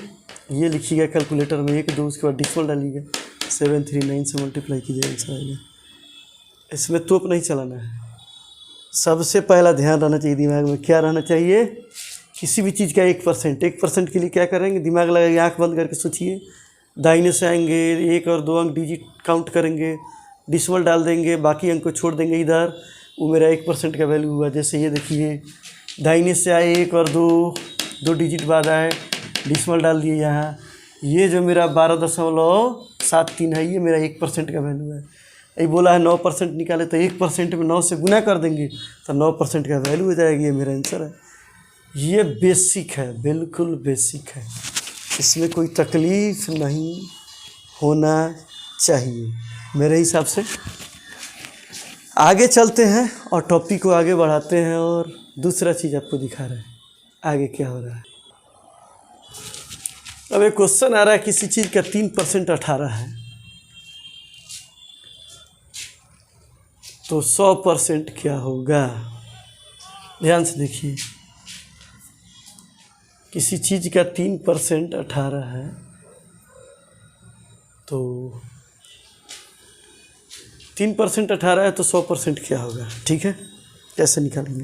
लिखिएगा कैलकुलेटर में 1 2, उसके बाद डिसमल डालिएगा, 739 से मल्टीप्लाई कीजिएगा, आंसर आएगा। इसमें तोप नहीं चलाना है। सबसे पहला ध्यान रहना चाहिए दिमाग में, क्या रहना चाहिए, किसी भी चीज़ का 1% के लिए क्या करेंगे, दिमाग लगाइए, आँख बंद करके सोचिए। दाहिने से आएंगे, 1 और 2 अंक डिजिट काउंट करेंगे, डिसमल डाल देंगे, बाकी अंक को छोड़ देंगे इधर, वो मेरा 1% का वैल्यू हुआ। जैसे ये देखिए, दाहिने से आए 1 और 2 डिजिट बाद आए, डिसमल डाल दिए यहाँ, ये जो मेरा 12.73 है, ये मेरा 1% का वैल्यू है। ये बोला है 9% निकाले, तो 1% में 9 से गुना कर देंगे तो 9% का वैल्यू हो जाएगी, ये मेरा आंसर है। ये बेसिक है, बिल्कुल बेसिक है, इसमें कोई तकलीफ़ नहीं होना चाहिए मेरे हिसाब से। आगे चलते हैं और टॉपिक को आगे बढ़ाते हैं, और दूसरा चीज़ आपको दिखा रहे हैं आगे क्या हो रहा है। अब एक क्वेश्चन आ रहा है, किसी चीज़ का 3% 18 है, तो 100% क्या होगा। ध्यान से देखिए, किसी चीज़ का 3% 18 है, तो 3% 18 है, तो 100% क्या होगा। ठीक है, कैसे निकालेंगे।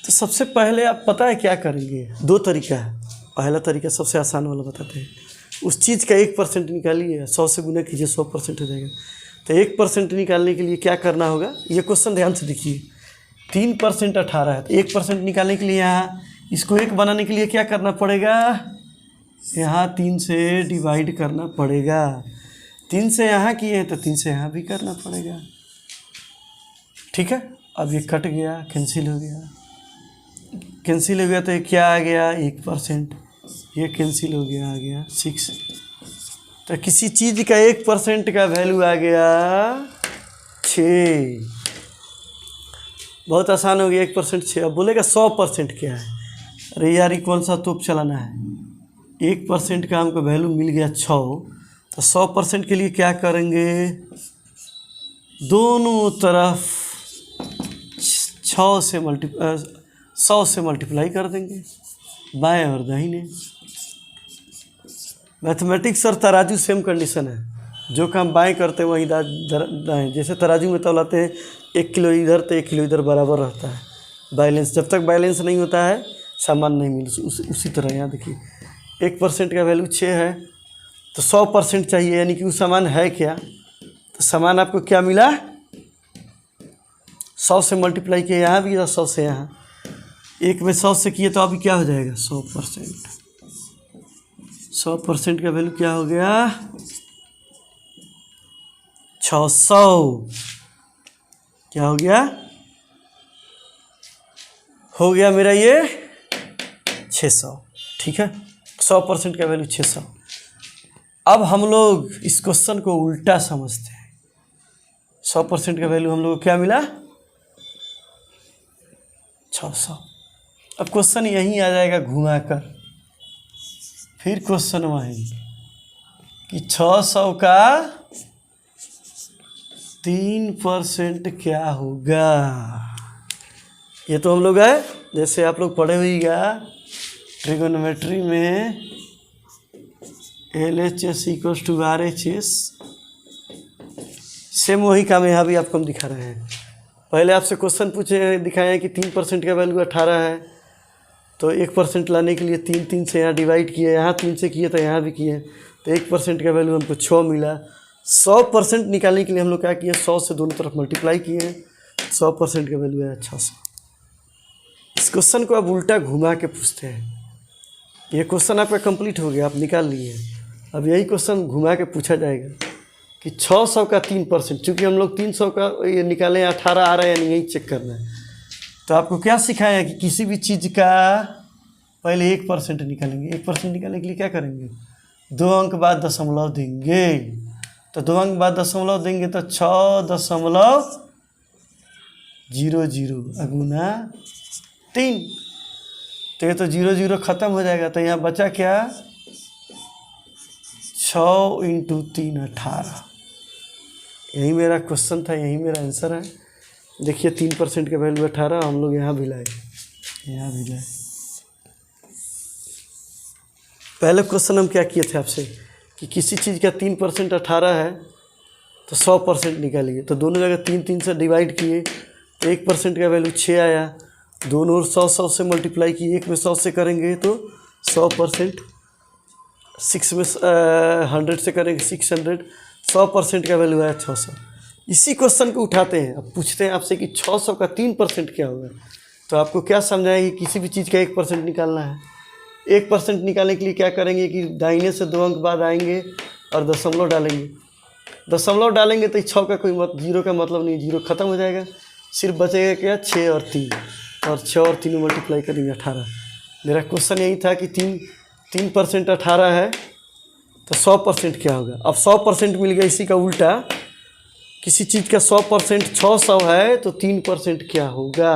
तो सबसे पहले आप पता है क्या करेंगे, 2 तरीका है। पहला तरीका सबसे आसान वाला बताते हैं, उस चीज़ का 1% निकालिए, 100 से गुना कीजिए, 100% हो जाएगा। तो 1% निकालने के लिए क्या करना होगा, ये क्वेश्चन ध्यान से देखिए। 3% 18 है, तो 1% निकालने के लिए यहाँ इसको 1 बनाने के लिए क्या करना पड़ेगा, यहाँ 3 से डिवाइड करना पड़ेगा। 3 से यहाँ किए हैं तो 3 से यहाँ भी करना पड़ेगा। ठीक है, अब ये कट गया, कैंसिल हो गया, तो ये क्या आ गया, 1%, ये कैंसिल हो गया, आ गया 6। तो किसी चीज़ का 1% का वैल्यू आ गया 6। बहुत आसान हो गया, 1% 6। अब बोलेगा 100% क्या है। अरे यार, ये कौन सा तोप चलाना है, 1% का हमको वैल्यू मिल गया 6, तो 100% के लिए क्या करेंगे, दोनों तरफ 100 से मल्टीप्लाई कर देंगे, बाएं और दाहिने। मैथमेटिक्स और तराजू सेम कंडीशन है, जो काम बाएं करते हैं वहीं दाएं। जैसे तराजू में तौलाते हैं, 1 किलो इधर तो 1 किलो इधर बराबर रहता है, बैलेंस। जब तक बैलेंस नहीं होता है सामान नहीं मिलता। उसी तरह यहाँ देखिए, 1% का वैल्यू 6 है, तो 100% चाहिए, यानी कि वो सामान है क्या। तो सामान आपको क्या मिला, 100 से मल्टीप्लाई किया, यहाँ भी 100 से यहाँ, एक में 100 से किए तो अभी क्या हो जाएगा, 100%। 100% का वैल्यू क्या हो गया, 600। क्या हो गया, हो गया मेरा ये 600, ठीक है। 100% का वैल्यू 600। अब हम लोग इस क्वेश्चन को उल्टा समझते हैं। 100% का वैल्यू हम लोग को क्या मिला? 600। अब क्वेश्चन यहीं आ जाएगा घुमा कर, फिर क्वेश्चन वहीं कि 600 का 3% क्या होगा। ये तो हम लोग है, जैसे आप लोग पढ़े हुईगा ट्रिगोनोमेट्री में LHS = RHS, सेम वही काम यहाँ भी आपको हम दिखा रहे हैं। पहले आपसे क्वेश्चन पूछे हैं, दिखाए हैं कि 3% का वैल्यू 18 है, तो 1% लाने के लिए 3 से यहाँ डिवाइड किए, यहाँ 3 से किए तो यहाँ भी किए, तो 1% का वैल्यू हमको 6 मिला। 100% निकालने के लिए हम लोग क्या किए, 100 से दोनों तरफ मल्टीप्लाई किए, 100% का वैल्यू है 600। इस क्वेश्चन को अब उल्टा घुमा के पूछते हैं। ये क्वेश्चन आपका कंप्लीट हो गया, आप निकाल लिए। अब यही क्वेश्चन घुमा के पूछा जाएगा कि 600 का 3%, चूँकि हम लोग 300 का ये निकालें 18 आ रहा है या नहीं, यही चेक करना है। तो आपको क्या सिखाया कि किसी भी चीज़ का पहले 1% निकालेंगे। 1% निकालने के लिए क्या करेंगे, 2 अंक बाद दशमलव देंगे। तो 2 अंक बाद दशमलव देंगे तो 6.00 अगुना 3, तो ये तो 0 ख़त्म हो जाएगा। तो यहाँ बचा क्या, 6 × 3 18। यही मेरा क्वेश्चन था, यही मेरा आंसर है। देखिए 3% का वैल्यू 18, हम लोग यहाँ भी लाए, यहाँ भी लाए। पहले क्वेश्चन हम क्या किए थे आपसे कि किसी चीज़ का 3% 18 है तो 100% निकालिए। तो दोनों जगह 3 से डिवाइड किए तो 1% का वैल्यू 6 आया। दोनों 100 से मल्टीप्लाई किए, एक में 100 से करेंगे तो 100%, 6 में 100 से करेंगे 600, 100% का वैल्यू आया 600। इसी क्वेश्चन को उठाते हैं, अब पूछते हैं आपसे कि 600 का 3% क्या होगा। तो आपको क्या समझाएंगे, किसी भी चीज़ का 1% निकालना है। 1% निकालने के लिए क्या करेंगे कि दाहिने से 2 अंक बाद आएंगे और दशमलव डालेंगे। दशमलव डालेंगे तो 6 का कोई 0 का मतलब नहीं, 0 ख़त्म हो जाएगा। सिर्फ बचेगा क्या, 6 और 3, और 6 और 3 मल्टीप्लाई करेंगे 18। मेरा क्वेश्चन यही था कि 3% 18 है तो 100% क्या होगा। अब 100% मिल गया, इसी का उल्टा किसी चीज़ का 100% 600 है तो 3% क्या होगा।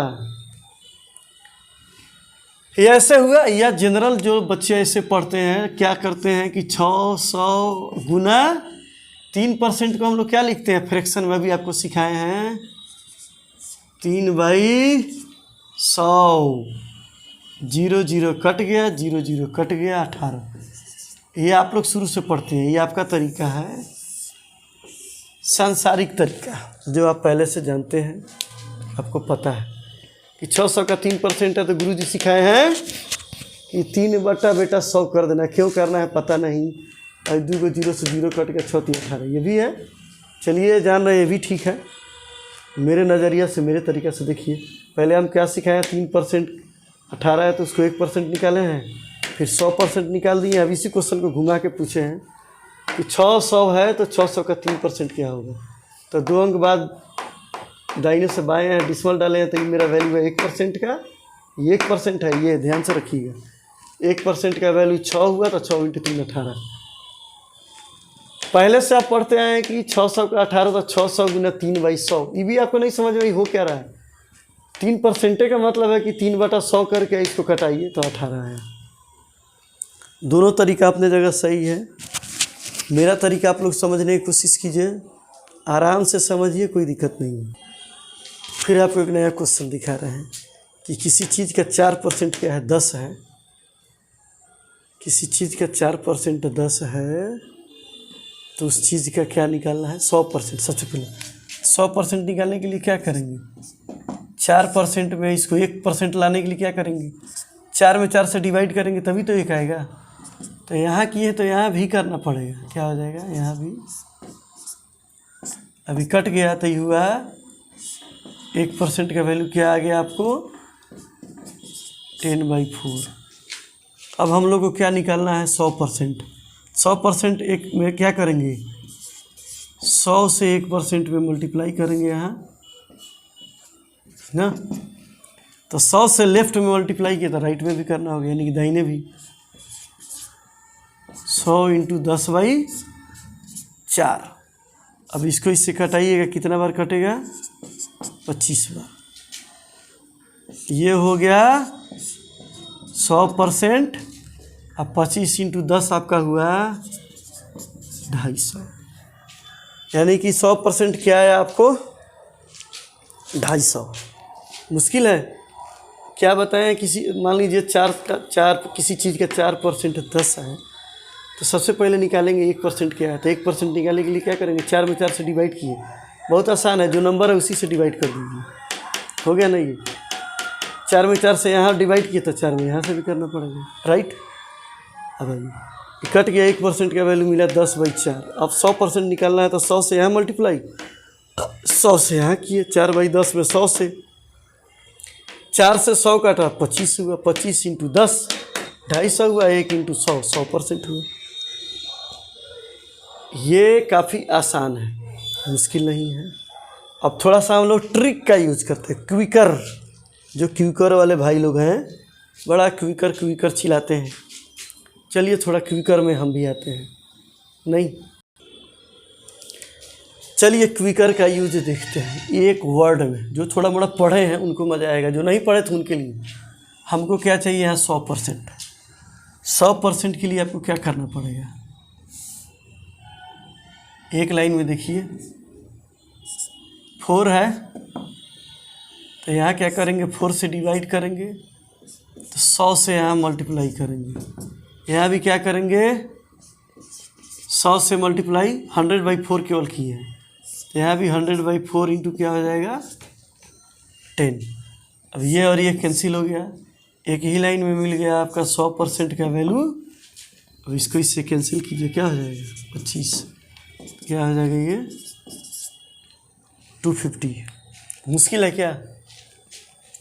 ये ऐसे हुआ, या जनरल जो बच्चे ऐसे पढ़ते हैं क्या करते हैं कि 600 गुना 3% को हम लोग क्या लिखते हैं, फ्रैक्शन में भी आपको सिखाए हैं, 3/100। 0 कट गया, 0 कट गया, 18। ये आप लोग शुरू से पढ़ते हैं, ये आपका तरीका है, सांसारिक तरीका, जो आप पहले से जानते हैं, आपको पता है कि 600 का 3% है। तो गुरुजी सिखाए हैं कि 3/100 कर देना। क्यों करना है पता नहीं, और 2 0 से 0 कट गया, 6 3 18, ये भी है। चलिए जान रहे हैं, ये भी ठीक है। मेरे नज़रिया से, मेरे तरीक़ा से देखिए, पहले हम क्या सिखाए, 3% 18 है तो उसको 1% निकाले हैं, फिर 100% निकाल दिए। अब इसी क्वेश्चन को घुमा के पूछे हैं कि 600 है तो 600 का 3% क्या होगा। तो 2 अंक बाद दाहिने से बाएं हैं, डिसमल डाले हैं, तो ये मेरा वैल्यू है 1% का। ये 1% है, ये ध्यान से रखिएगा। 1% का वैल्यू 6 हुआ तो 6 × 3 18। पहले से आप पढ़ते आए हैं कि 600 का 18 तो 600 गुना 3/100। ये भी आपको नहीं समझ में हो क्या रहा है। 3% का मतलब है कि 3/100 करके इसको कटाइए तो 18 है। दोनों तरीका अपने जगह सही है। मेरा तरीका आप लोग समझने की कोशिश कीजिए, आराम से समझिए, कोई दिक्कत नहीं है। फिर आपको एक नया क्वेश्चन दिखा रहे हैं कि किसी चीज़ का 4% क्या है, 10 है। किसी चीज़ का 4% 10 है तो उस चीज़ का क्या निकालना है, 100%। सबसे पहले 100% निकालने के लिए क्या करेंगे, 4% में इसको 1% लाने के लिए क्या करेंगे, 4 में 4 से डिवाइड करेंगे तभी तो 1 आएगा। तो यहाँ किए तो यहाँ भी करना पड़ेगा, क्या हो जाएगा, यहाँ भी अभी कट गया तो ये हुआ 1% का वैल्यू क्या आ गया आपको, 10/4। अब हम लोग को क्या निकालना है, 100%। 100% एक में क्या करेंगे, 100 से 1% में मल्टीप्लाई करेंगे यहाँ ना, तो 100 से लेफ्ट में मल्टीप्लाई किया तो राइट में भी करना होगा, यानी कि दाहिने भी। 100 इंटू 10/4। अब इसको इससे कटाइएगा, कितना बार कटेगा? 25 बार। ये हो गया 100%। अब 25 इंटू 10 आपका हुआ 250, यानी कि 100% क्या है आपको? 250। मुश्किल है क्या बताएं? किसी मान लीजिए चार किसी चीज़ का 4% 10 है, तो सबसे पहले निकालेंगे 1% क्या है। तो 1% निकालने के लिए क्या करेंगे? 4 में 4 से डिवाइड किए। बहुत आसान है, जो नंबर है उसी से डिवाइड कर दीजिए। हो गया नहीं? 4 में 4 से यहाँ डिवाइड किए तो 4 में यहाँ से भी करना पड़ेगा, राइट? अब आइए, कट गया, 1% का वैल्यू मिला 10/4। अब 100% निकालना है तो 100 से यहाँ मल्टीप्लाई, 100 से यहाँ किए, 4/10 में 100 से 4 से 100 काटा 25 हुआ। 25 इंटू 10 250 हुआ। 1 इंटू 100 100% हुआ। ये काफ़ी आसान है, मुश्किल नहीं है। अब थोड़ा सा हम लोग ट्रिक का यूज करते हैं, क्विकर। जो क्विकर वाले भाई लोग हैं, बड़ा क्विकर चिल्लाते हैं। चलिए थोड़ा क्विकर में हम भी आते हैं। नहीं, चलिए क्विकर का यूज देखते हैं एक वर्ड में। जो थोड़ा मोड़ा पढ़े हैं उनको मज़ा आएगा, जो नहीं पढ़े तो उनके लिए। हमको क्या चाहिए है? 100%। 100% के लिए आपको क्या करना पड़ेगा? एक लाइन में देखिए, 4 है तो यहाँ क्या करेंगे? 4 से डिवाइड करेंगे तो 100 से यहाँ मल्टीप्लाई करेंगे। यहाँ भी क्या करेंगे? 100 से मल्टीप्लाई, 100/4 केवल किए हैं, तो यहाँ भी 100/4 इंटू क्या हो जाएगा? 10। अब ये और ये कैंसिल हो गया, एक ही लाइन में मिल गया आपका 100% का वैल्यू। अब इसको इससे कैंसिल कीजिए, क्या हो जाएगा? 25। क्या हो जाएगा ये? 250। मुश्किल है क्या?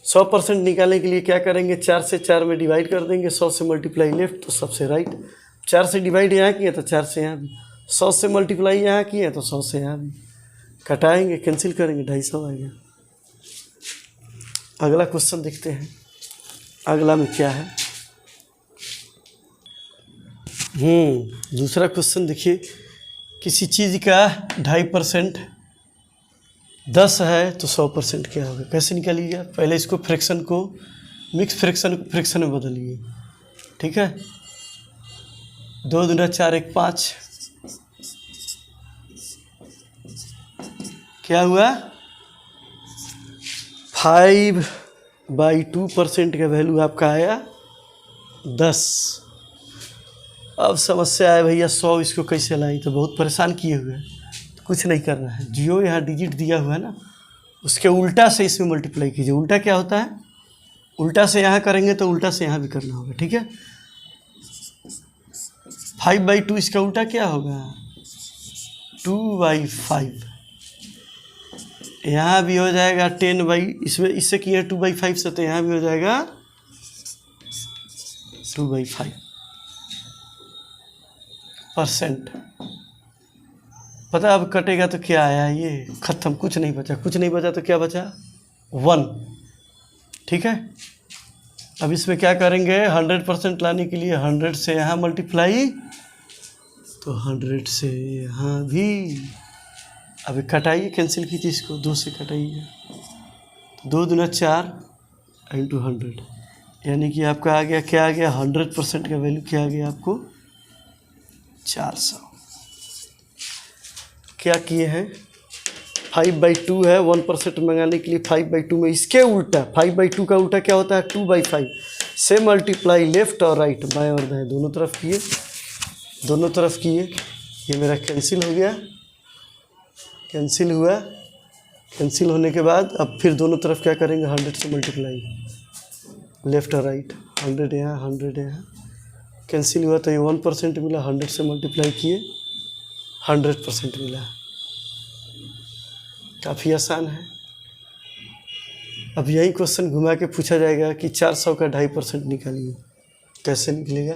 100% निकालने के लिए क्या करेंगे? 4 से 4 में डिवाइड कर देंगे, 100 से मल्टीप्लाई लेफ्ट तो सबसे राइट। 4 से डिवाइड यहाँ किए तो 4 से यहाँ भी, 100 से मल्टीप्लाई यहाँ किए तो 100 से यहाँ भी। कटाएंगे, कैंसिल करेंगे, 250 आ गया। अगला क्वेश्चन देखते हैं, अगला में क्या है। दूसरा क्वेश्चन देखिए, किसी चीज़ का 2.5% 10 है तो 100% क्या होगा? कैसे निकालिएगा? पहले इसको फ्रैक्शन को, मिक्स फ्रैक्शन में बदलिए, ठीक है? 2 दूना 4 1 5। क्या हुआ? 5/2% का वैल्यू आपका आया 10। अब समस्या है भैया 100 इसको कैसे लाई? तो बहुत परेशान किए हुए हैं। तो कुछ नहीं करना है, जो यहाँ डिजिट दिया हुआ है ना, उसके उल्टा से इसमें मल्टीप्लाई कीजिए। उल्टा क्या होता है? उल्टा से यहाँ करेंगे तो उल्टा से यहाँ भी करना होगा, ठीक है? 5/2 इसका उल्टा क्या होगा? 2/5। यहाँ भी हो जाएगा 10 इसमें इससे किया 2/5 से, तो यहाँ भी हो जाएगा 2/5%। पता अब कटेगा तो क्या आया? ये खत्म, कुछ नहीं बचा। कुछ नहीं बचा तो क्या बचा? 1, ठीक है? अब इसमें क्या करेंगे? 100% लाने के लिए 100 से यहाँ मल्टीप्लाई, तो 100 से यहाँ भी। अभी कटाइए, कैंसिल कीजिए इसको, 2 से कटाइए। 2 दूना 4 इंटू 100, यानी कि आपका आ गया, क्या आ गया? 100% का वैल्यू क्या आ गया आपको? 400। क्या किए हैं? 5/2 है, 1% मंगाने के लिए 5/2 में इसके उल्टा, 5/2 का उल्टा क्या होता है? 2/5 से मल्टीप्लाई लेफ्ट और राइट, बाएं और दाएं दोनों तरफ किए, दोनों तरफ किए। ये मेरा कैंसिल हो गया, कैंसिल हुआ। कैंसिल होने के बाद अब फिर दोनों तरफ क्या करेंगे? 100 से मल्टीप्लाई, लेफ्ट और राइट, 100 यहाँ 100 यहाँ। कैंसिल हुआ तो ये 1% मिला, 100 से मल्टीप्लाई किए, 100% मिला। काफ़ी आसान है। अब यही क्वेश्चन घुमा के पूछा जाएगा कि 400 का 2.5% निकालिए, कैसे निकलेगा?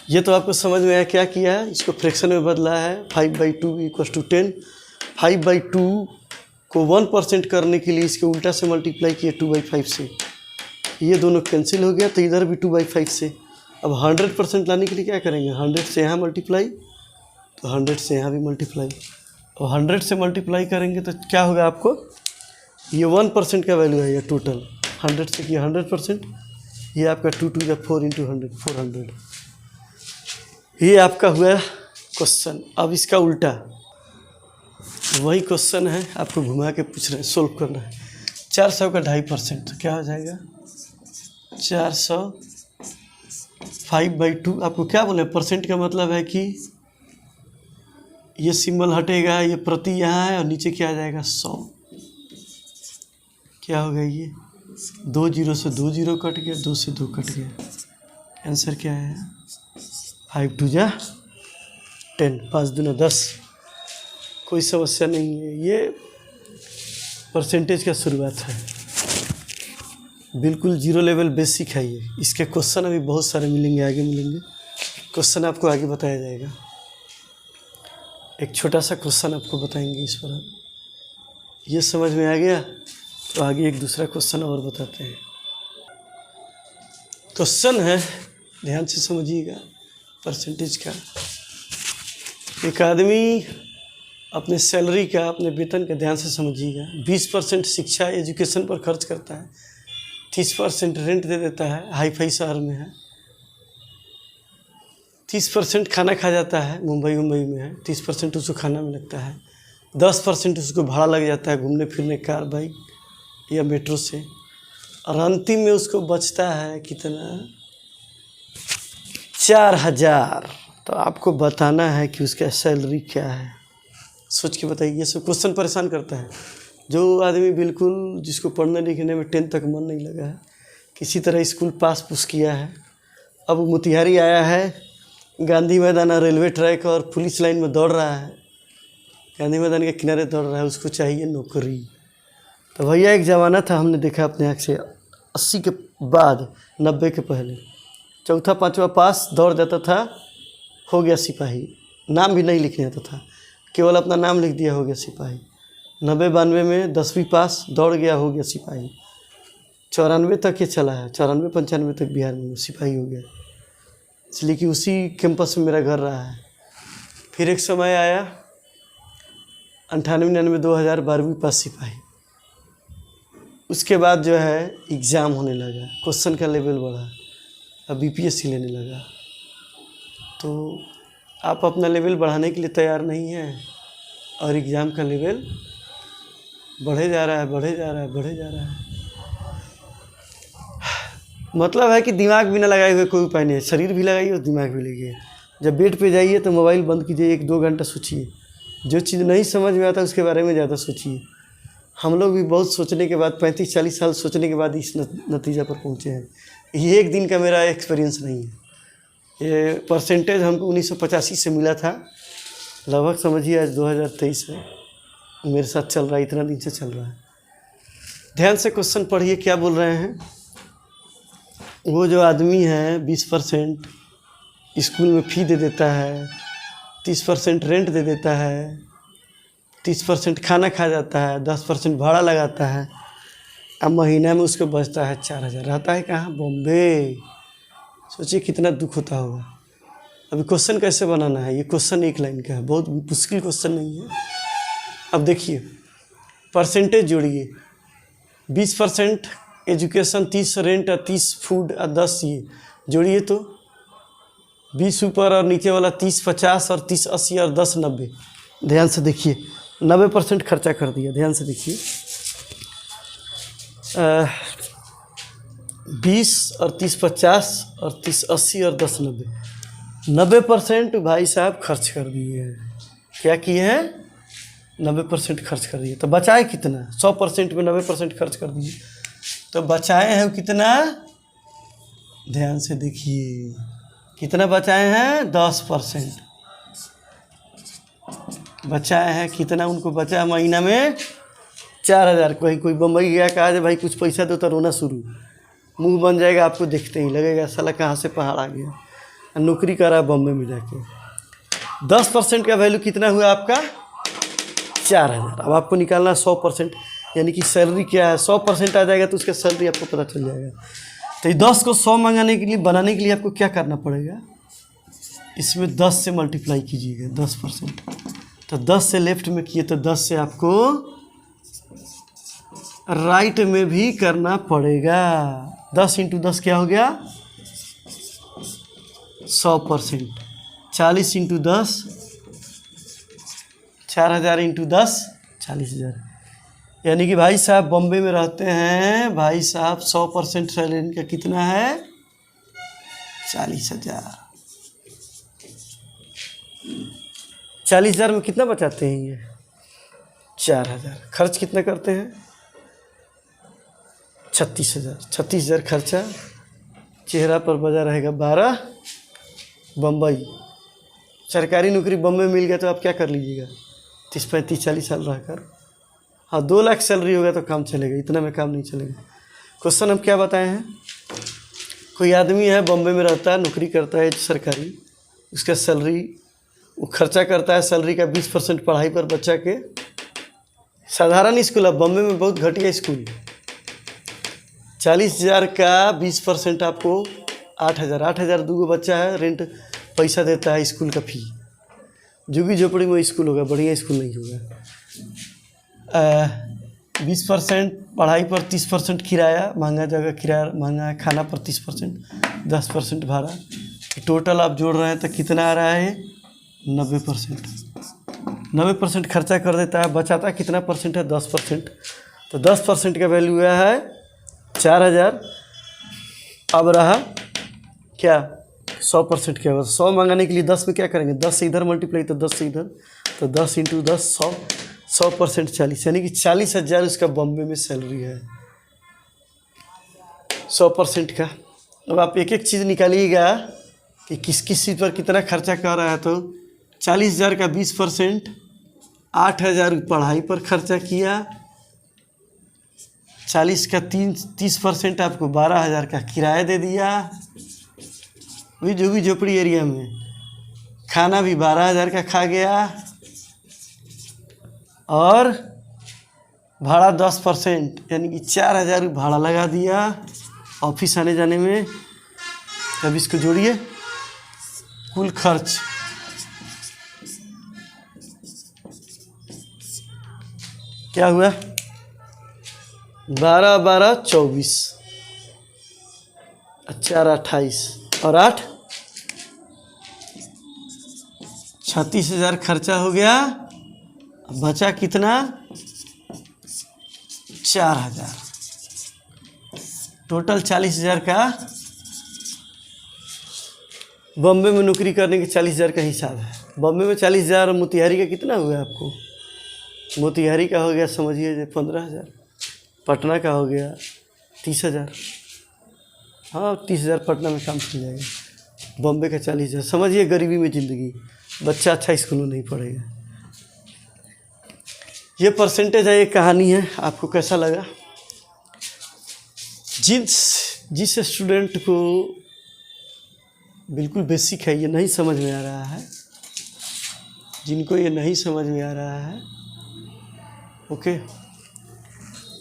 ये तो आपको समझ में आया क्या किया है? इसको फ्रैक्शन में बदला है। 5/2 = 10। 5/2 को 1% करने के लिए इसके उल्टा से मल्टीप्लाई किए 2/5 से, ये दोनों कैंसिल हो गया, तो इधर भी 2/5 से। अब 100% लाने के लिए क्या करेंगे, 100 से यहाँ मल्टीप्लाई, तो 100 से यहाँ भी मल्टीप्लाई, और 100 से मल्टीप्लाई करेंगे तो क्या होगा आपको, ये 1% का वैल्यू है, ये टोटल 100 से किया 100%, ये आपका 2 to the 4 into 100 400। ये आपका हुआ क्वेश्चन। अब इसका उल्टा वही क्वेश्चन है, आपको घुमा के पूछ रहे हैं, सोल्व करना है। 400 का 2.5% तो क्या हो जाएगा, 400 5/2। आपको क्या बोले, परसेंट का मतलब है कि ये सिंबल हटेगा, ये प्रति यहाँ है और नीचे क्या आ जाएगा 100। क्या होगा ये, 2 0 से 2 0 कट गया, 2 से 2 कट गया, आंसर क्या है 5 2 जा 10, 5 दूना 10। कोई समस्या नहीं है, ये परसेंटेज का शुरुआत है, बिल्कुल जीरो लेवल बेसिक है ये। इसके क्वेश्चन अभी बहुत सारे मिलेंगे, आगे मिलेंगे क्वेश्चन, आपको आगे बताया जाएगा। एक छोटा सा क्वेश्चन आपको बताएंगे इस पर, ये समझ में आ गया तो आगे एक दूसरा क्वेश्चन और बताते हैं। क्वेश्चन है, ध्यान से समझिएगा, परसेंटेज का। एक आदमी अपने सैलरी का, अपने वेतन का, ध्यान से समझिएगा, 20% शिक्षा एजुकेशन पर खर्च करता है, 30% रेंट दे देता है, हाई फाई शहर में है, 30% खाना खा जाता है, मुंबई में है, 30% उसको खाना में लगता है, 10% उसको भाड़ा लग जाता है घूमने फिरने, कार बाइक या मेट्रो से, और अंतिम में उसको बचता है कितना, 4000। तो आपको बताना है कि उसका सैलरी क्या है, सोच के बताइए। ये सब क्वेश्चन परेशान करता है। जो आदमी बिल्कुल, जिसको पढ़ने लिखने में 10 तक मन नहीं लगा है, किसी तरह स्कूल पास पुस किया है, अब मोतिहारी आया है, गांधी मैदान और रेलवे ट्रैक और पुलिस लाइन में दौड़ रहा है, गांधी मैदान के किनारे दौड़ रहा है, उसको चाहिए नौकरी। तो भैया एक ज़माना था, हमने देखा अपने आँख से, 80 के बाद, 90 के पहले, चौथा पाँचवा पास दौड़ जाता था, हो गया सिपाही, नाम भी नहीं लिखने आता था, केवल अपना नाम लिख दिया, हो गया सिपाही। 90-92 में 10वीं पास दौड़ गया, हो गया सिपाही। 94 तक ये चला है, 94-95 तक बिहार में सिपाही हो गया, इसलिए कि उसी कैंपस में मेरा घर रहा है। फिर एक समय आया 98-99 2000 12वीं पास सिपाही। उसके बाद जो है एग्ज़ाम होने लगा, क्वेश्चन का लेवल बढ़ा, अब बीपीएससी लेने लगा। तो आप अपना लेवल बढ़ाने के लिए तैयार नहीं हैं और एग्ज़ाम का लेवल बढ़े जा रहा है, बढ़े जा रहा है, बढ़े जा रहा है। मतलब है कि दिमाग भी ना लगाए हुए कोई उपाय नहीं है, शरीर भी लगाइए और दिमाग भी लगाइए। जब बेड पे जाइए तो मोबाइल बंद कीजिए, 1-2 घंटा सोचिए, जो चीज़ नहीं समझ में आता उसके बारे में ज़्यादा सोचिए। हम लोग भी बहुत सोचने के बाद, 35-40 साल सोचने के बाद इस नतीजा पर पहुँचे हैं। ये एक दिन का मेरा एक्सपीरियंस नहीं है। ये परसेंटेज हमको 1985 से मिला था, लगभग समझिए आज 2023 है, मेरे साथ चल रहा है, इतना दिन से चल रहा है। ध्यान से क्वेश्चन पढ़िए, क्या बोल रहे हैं। वो जो आदमी है 20% स्कूल में फ़ी दे देता है, 30% रेंट दे देता है, 30% खाना खा जाता है, 10% भाड़ा लगाता है, अब महीना में उसको बचता है 4000। रहता है कहाँ, बॉम्बे। सोचिए कितना दुख होता होगा। अभी क्वेश्चन कैसे बनाना है, ये क्वेश्चन एक लाइन का है, बहुत मुश्किल क्वेश्चन नहीं है। अब देखिए, परसेंटेज जोड़िए, 20% एजुकेशन, 30 रेंट और 30 फूड और 10 ये जोड़िए तो 20 ऊपर और नीचे वाला 30 50 और 30 80 और 10 90। ध्यान से देखिए, 90% खर्चा कर दिया, ध्यान से देखिए। 20 और 30 50 और 30 80 और 10 90, 90% भाई साहब खर्च कर दिए हैं। क्या किए हैं, 90% खर्च कर दिए। तो बचाए कितना, 100% में 90% खर्च कर दिए, तो बचाए हैं कितना, ध्यान से देखिए, कितना बचाए हैं, 10% बचाए हैं। कितना उनको बचा, महीना में 4000। कोई बम्बई गया, कहा जे भाई कुछ पैसा दो, तो रोना शुरू, मुंह बन जाएगा आपको देखते ही, लगेगा साला कहाँ से पहाड़ आ गया। नौकरी कर रहा है बम्बई में जाके। 10% का वैल्यू कितना हुआ आपका, 4,000। अब आपको निकालना 100%, यानी कि सैलरी क्या है, 100% आ जाएगा तो उसका सैलरी आपको पता चल जाएगा। तो ये 10 को 100 मंगाने के लिए, बनाने के लिए आपको क्या करना पड़ेगा, इसमें 10 से मल्टीप्लाई कीजिएगा 10%। तो 10 से लेफ्ट में किए तो 10 से आपको राइट में भी करना पड़ेगा। 10 × 10 क्या हो गया, 100%। 40 × 10 4,000 × 10 40,000। यानी कि भाई साहब बॉम्बे में रहते हैं, भाई साहब 100% सैलरी इनका कितना है, 40,000। 40,000 में कितना बचाते हैं ये, 4,000। खर्च कितना करते हैं, 36,000। 36,000 खर्चा, चेहरा पर बजा रहेगा 12। बम्बई सरकारी नौकरी बम्बई में मिल गया तो आप क्या कर लीजिएगा, 30, 35, 40 साल रहकर। हाँ 2 लाख सैलरी होगा तो काम चलेगा, इतना में काम नहीं चलेगा। क्वेश्चन हम क्या बताए हैं, कोई आदमी है बम्बई में रहता है, नौकरी करता है सरकारी, उसका सैलरी, वो खर्चा करता है सैलरी का 20% पढ़ाई पर बच्चा के। साधारण स्कूल है बम्बई में, बहुत घटिया स्कूल। 40,000 का 20% आपको 8,000। 8,000 2 बच्चा है, रेंट पैसा देता है स्कूल का फी। झुग्गी झोपड़ी में स्कूल होगा, बढ़िया स्कूल नहीं होगा। 20% पढ़ाई पर, 30% किराया, महंगा जगह किराया महंगा है, खाना पर 30%, 10% भाड़ा। टोटल आप जोड़ रहे हैं तो कितना आ रहा है, 90%। 90% खर्चा कर देता है, बचाता कितना परसेंट है, 10%। तो 10% का वैल्यू हुआ है 4,000। अब रहा क्या, 100% क्या होगा, 100 मंगाने के लिए 10 में क्या करेंगे, 10 से इधर मल्टीप्लाई तो 10 से इधर, तो 10 × 10 100, 100% 40, यानी कि 40,000 उसका बॉम्बे में सैलरी है 100% का। अब आप एक एक चीज़ निकालिएगा कि किस किस चीज़ पर कितना खर्चा कर रहा है। तो 40,000 का 20%, 8,000 पढ़ाई पर खर्चा किया। 40 का 30% आपको 12,000 का किराया दे दिया, वही झुग्गी झोपड़ी एरिया में। खाना भी 12,000 का खा गया, और भाड़ा 10%, यानी कि 4,000 भाड़ा लगा दिया ऑफिस आने जाने में। अब इसको जोड़िए, कुल खर्च क्या हुआ, 12 12 24, 4 28 और 8 36,000 खर्चा हो गया। बचा कितना, 4,000। टोटल 40,000 का बॉम्बे में नौकरी करने के 40,000 का हिसाब है। बॉम्बे में 40,000, मोतिहारी का कितना हुआ आपको, मोतिहारी का हो गया समझिए 15,000, पटना का हो गया 30,000। हाँ 30,000 पटना में काम चल जाएगा। बॉम्बे का 40,000, समझिए गरीबी में ज़िंदगी, बच्चा अच्छा स्कूल में नहीं पढ़ेगा। ये परसेंटेज है, ये कहानी है। आपको कैसा लगा, जिस स्टूडेंट को बिल्कुल बेसिक है, ये नहीं समझ में आ रहा है, जिनको ये नहीं समझ में आ रहा है, ओके,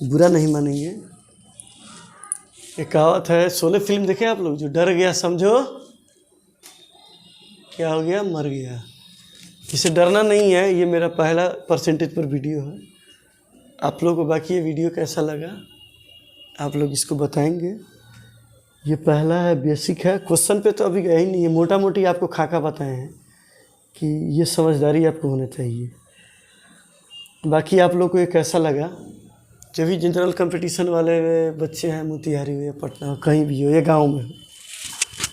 बुरा नहीं मानेंगे। एक कहावत है, शोले फिल्म देखे आप लोग, जो डर गया समझो क्या हो गया, मर गया। इसे डरना नहीं है, ये मेरा पहला परसेंटेज पर वीडियो है। आप लोगों को बाकी ये वीडियो कैसा लगा आप लोग इसको बताएंगे। ये पहला है, बेसिक है। क्वेश्चन पे तो अभी गया ही नहीं है, मोटा मोटी आपको खाका बताए हैं कि ये समझदारी आपको होना चाहिए। बाकी आप लोग को ये कैसा लगा, जो भी जनरल कंपटीशन वाले बच्चे हैं, मोतिहारी हो या पटना हो, कहीं भी हो या गाँव में हो,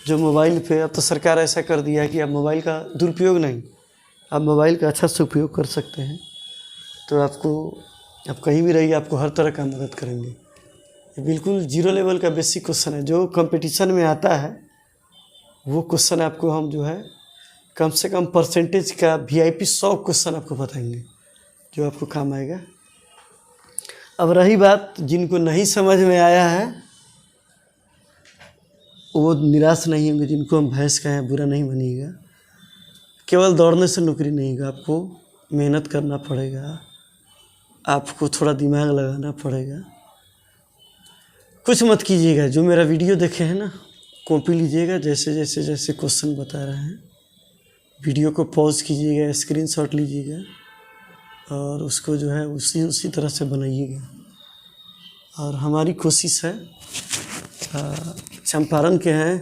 जो मोबाइल पे, अब तो सरकार ऐसा कर दिया है कि आप मोबाइल का दुरुपयोग नहीं, आप मोबाइल का अच्छा से उपयोग कर सकते हैं। तो आपको, आप कहीं भी रहिए, आपको हर तरह का मदद करेंगे। ये बिल्कुल 0 लेवल का बेसिक क्वेश्चन है, जो कंपटीशन में आता है वो क्वेश्चन आपको हम जो है कम से कम परसेंटेज का VIP 100 क्वेश्चन आपको बताएंगे, जो आपको काम आएगा। अब रही बात जिनको नहीं समझ में आया है, वो निराश नहीं होंगे। जिनको हम भैंस कहें, बुरा नहीं मानिएगा। केवल दौड़ने से नौकरी नहीं होगा, आपको मेहनत करना पड़ेगा, आपको थोड़ा दिमाग लगाना पड़ेगा। कुछ मत कीजिएगा, जो मेरा वीडियो देखे हैं ना कॉपी लीजिएगा, जैसे जैसे जैसे क्वेश्चन बता रहे हैं वीडियो को पॉज कीजिएगा, स्क्रीनशॉट लीजिएगा और उसको जो है उसी तरह से बनाइएगा। और हमारी कोशिश है, चंपारण के हैं,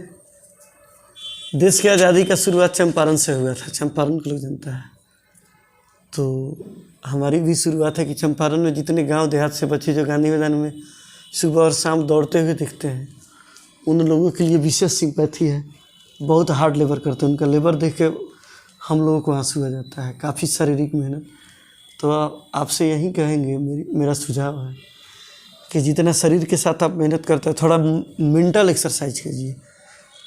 देश की आज़ादी का शुरुआत चंपारण से हुआ था, चंपारण को लोग जानता है। तो हमारी भी शुरुआत है कि चंपारण में जितने गांव देहात से बच्चे जो गांधी मैदान में सुबह और शाम दौड़ते हुए दिखते हैं, उन लोगों के लिए विशेष सिंपैथी है। बहुत हार्ड लेबर करते हैं, उनका लेबर देख के हम लोगों को आंसू आ जाता है, काफ़ी शारीरिक मेहनत। तो आपसे यही कहेंगे, मेरा सुझाव है कि जितना शरीर के साथ आप मेहनत करते हैं, थोड़ा मेंटल एक्सरसाइज कीजिए,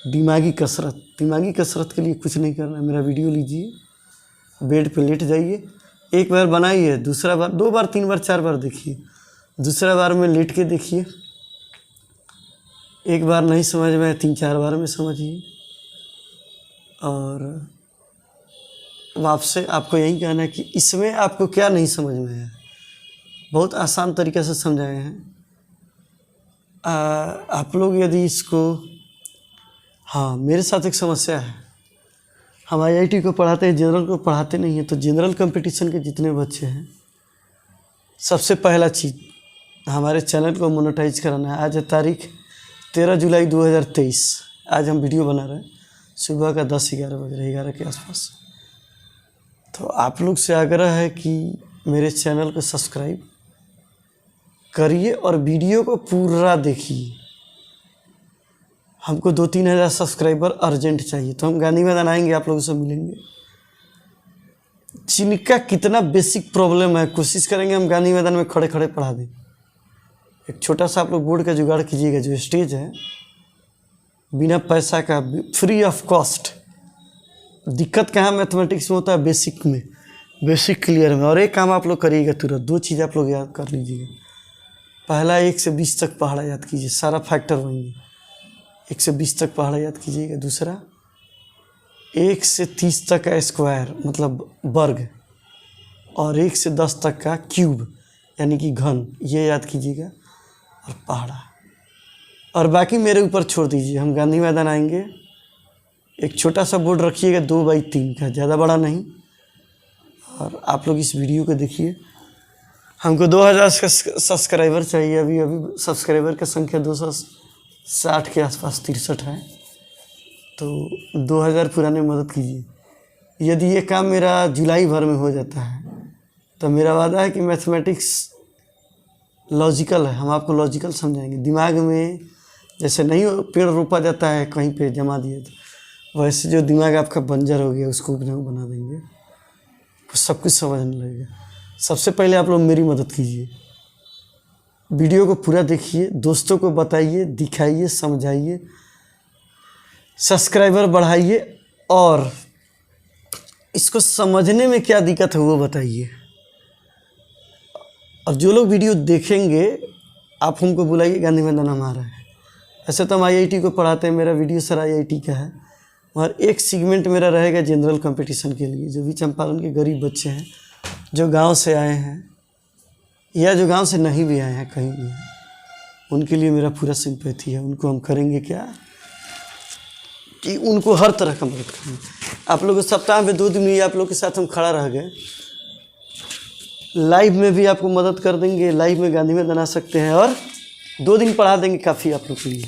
दिमागी कसरत के लिए कुछ नहीं करना है। मेरा वीडियो लीजिए, बेड पे लेट जाइए, एक बार बनाइए, दूसरा बार, 2 बार, 3 बार, 4 बार देखिए, दूसरा बार में लेट के देखिए, एक बार नहीं समझ में 3-4 बार में समझिए। और आपसे आपको यही कहना है कि इसमें आपको क्या नहीं समझ में है, बहुत आसान तरीके से समझाए हैं। आप लोग यदि इसको, हाँ, मेरे साथ एक समस्या है, हम IIT को पढ़ाते हैं, जनरल को पढ़ाते नहीं हैं। तो जनरल कंपटीशन के जितने बच्चे हैं, सबसे पहला चीज़ हमारे चैनल को मोनेटाइज कराना है। आज है तारीख 13 जुलाई 2023। आज हम वीडियो बना रहे हैं, सुबह का 10-11 बज रहे, 11 के आसपास। तो आप लोग से आग्रह है कि मेरे चैनल को सब्सक्राइब करिए और वीडियो को पूरा देखिए। हमको 2-3 हज़ार सब्सक्राइबर अर्जेंट चाहिए, तो हम गांधी मैदान आएंगे, आप लोगों से मिलेंगे। जिनका कितना बेसिक प्रॉब्लम है, कोशिश करेंगे हम गांधी मैदान में खड़े खड़े पढ़ा दें। एक छोटा सा आप लोग बोर्ड का जुगाड़ कीजिएगा, जो स्टेज है बिना पैसा का, फ्री ऑफ कॉस्ट। दिक्कत कहाँ मैथमेटिक्स में होता है, बेसिक में, बेसिक क्लियर में। और एक काम आप लोग करिएगा तुरंत, 2 चीज़ आप लोग याद कर लीजिएगा। पहला 1 से 20 तक पहाड़ा याद कीजिए, सारा फैक्टर वही 1 से 20 तक पहाड़ा याद कीजिएगा। दूसरा 1 से 30 तक का स्क्वायर मतलब वर्ग, और 1 से 10 तक का क्यूब यानी कि घन, ये याद कीजिएगा और पहाड़ा। और बाकी मेरे ऊपर छोड़ दीजिए। हम गांधी मैदान आएंगे, एक छोटा सा बोर्ड रखिएगा 2x3 का, ज़्यादा बड़ा नहीं। और आप लोग इस वीडियो को देखिए। हमको 2000 सब्सक्राइबर चाहिए। अभी सब्सक्राइबर की संख्या 260 के आसपास 63 है। तो 2000 पुराने मदद कीजिए। यदि ये काम मेरा जुलाई भर में हो जाता है तो मेरा वादा है कि मैथमेटिक्स लॉजिकल है, हम आपको लॉजिकल समझाएंगे। दिमाग में जैसे नहीं पेड़ रोपा जाता है कहीं पे जमा दिए, तो वैसे जो दिमाग आपका बंजर हो गया उसको उपजाऊ बना देंगे, तो सब कुछ समझने लगेगा। सबसे पहले आप लोग मेरी मदद कीजिए, वीडियो को पूरा देखिए, दोस्तों को बताइए, दिखाइए, समझाइए, सब्सक्राइबर बढ़ाइए और इसको समझने में क्या दिक्कत है वो बताइए। और जो लोग वीडियो देखेंगे आप हमको बुलाइए, गांधी मैदान हमारा है। ऐसे तो हम IIT को पढ़ाते हैं, मेरा वीडियो सर IIT का है। और एक सेगमेंट मेरा रहेगा जनरल कंपटीशन के लिए, जो भी चंपारण के गरीब बच्चे हैं, जो गांव से आए हैं या जो गांव से नहीं भी आए हैं, कहीं भी हैं, उनके लिए मेरा पूरा सिंपैथी है। उनको हम करेंगे क्या कि उनको हर तरह का मदद करेंगे। आप लोग सप्ताह में 2 दिन ही आप लोग के साथ हम खड़ा रह गए। लाइव में भी आपको मदद कर देंगे, लाइव में गांधी मैदान आ सकते हैं और 2 दिन पढ़ा देंगे, काफ़ी आप लोग के लिए।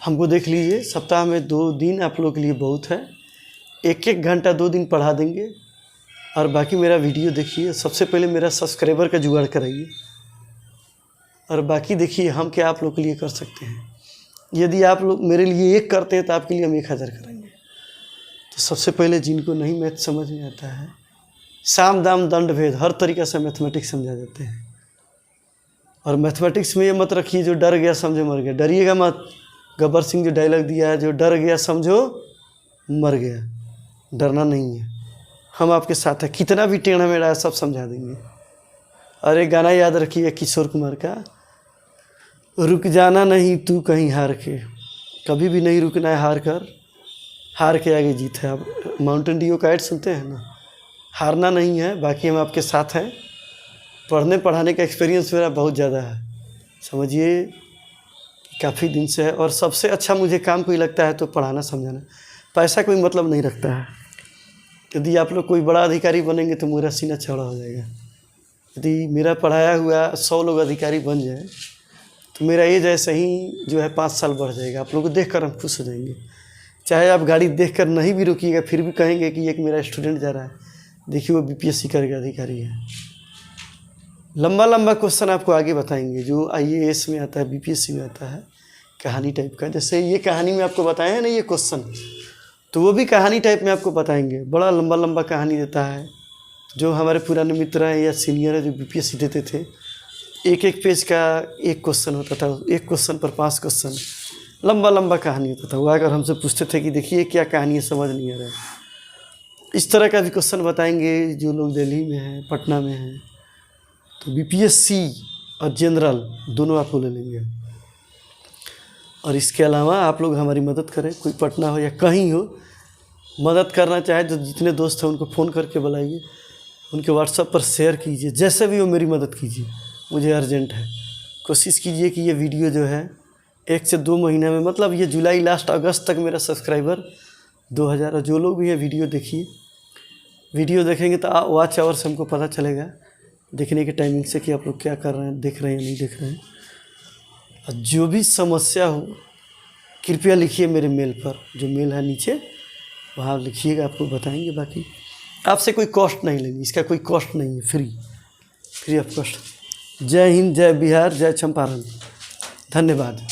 हमको देख लीजिए, सप्ताह में 2 दिन आप लोग के लिए बहुत है। 1-1 घंटा 2 दिन पढ़ा देंगे और बाकी मेरा वीडियो देखिए। सबसे पहले मेरा सब्सक्राइबर का जुगाड़ कराइए और बाकी देखिए हम क्या आप लोग के लिए कर सकते हैं। यदि आप लोग मेरे लिए 1 करते हैं तो आपके लिए हम 1000 करेंगे। तो सबसे पहले जिनको नहीं मैथ समझ में आता है, साम दाम दंड भेद हर तरीक़े से मैथमेटिक्स समझा देते हैं। और मैथमेटिक्स में ये मत रखिए जो डर गया समझो मर गया, डरिएगा मत। गब्बर सिंह जो डायलॉग दिया है, जो डर गया समझो मर गया, डरना नहीं है, हम आपके साथ हैं। कितना भी टेढ़ा मेढ़ा है सब समझा देंगे। और एक गाना याद रखिए किशोर कुमार का, रुक जाना नहीं तू कहीं हार के, कभी भी नहीं रुकना है, हार के आगे जीत है। आप माउंटेन ड्यू का ऐड सुनते हैं ना, हारना नहीं है। बाकी हम आपके साथ हैं पढ़ने पढ़ाने का एक्सपीरियंस मेरा बहुत ज़्यादा है, समझिए काफ़ी दिन से है। और सबसे अच्छा मुझे काम कोई लगता है तो पढ़ाना समझाना। पैसा कोई मतलब नहीं रखता है। यदि आप लोग कोई बड़ा अधिकारी बनेंगे तो मेरा सीना चौड़ा हो जाएगा। यदि मेरा पढ़ाया हुआ 100 लोग अधिकारी बन जाए तो मेरा एज ऐसे ही जो है 5 साल बढ़ जाएगा। आप लोगों को देख कर हम खुश हो जाएंगे। चाहे आप गाड़ी देख कर नहीं भी रुकिएगा फिर भी कहेंगे कि एक मेरा स्टूडेंट जा रहा है, देखिए वो BPSC करके अधिकारी है। लंबा लंबा क्वेश्चन आपको आगे बताएंगे जो IAS में आता है, BPSC में आता है, कहानी टाइप का। जैसे ये कहानी में आपको बताए हैं ना ये क्वेश्चन, तो वो भी कहानी टाइप में आपको बताएंगे। बड़ा लंबा लंबा कहानी देता है। जो हमारे पुराने मित्र हैं या सीनियर है जो BPSC देते थे, एक एक पेज का एक क्वेश्चन होता था, एक क्वेश्चन पर 5 क्वेश्चन, लंबा लंबा कहानी होता था। वो आकर हमसे पूछते थे कि देखिए क्या कहानी है, समझ नहीं आ रहा है। इस तरह का भी क्वेश्चन बताएंगे। जो लोग दिल्ली में हैं, पटना में हैं, तो BPSC और जनरल दोनों आपको ले लेंगे। और इसके अलावा आप लोग हमारी मदद करें, कोई पटना हो या कहीं हो, मदद करना चाहे तो जितने दोस्त हैं उनको फ़ोन करके बुलाइए, उनके WhatsApp पर शेयर कीजिए, जैसे भी हो मेरी मदद कीजिए, मुझे अर्जेंट है। कोशिश कीजिए कि ये वीडियो जो है 1 से 2 महीने में, मतलब ये जुलाई लास्ट अगस्त तक मेरा सब्सक्राइबर 2000। और जो लोग भी ये वीडियो देखिए, वीडियो देखेंगे तो वॉच आवर से हमको पता चलेगा, देखने के टाइमिंग से कि आप लोग क्या कर रहे हैं, देख रहे हैं नहीं देख रहे हैं। और जो भी समस्या हो कृपया लिखिए मेरे मेल पर, जो मेल है नीचे वहाँ लिखिएगा, आपको बताएंगे। बाकी आपसे कोई कॉस्ट नहीं लेंगे, इसका कोई कॉस्ट नहीं है, फ्री ऑफ कॉस्ट। जय हिंद, जय बिहार, जय चंपारण। धन्यवाद।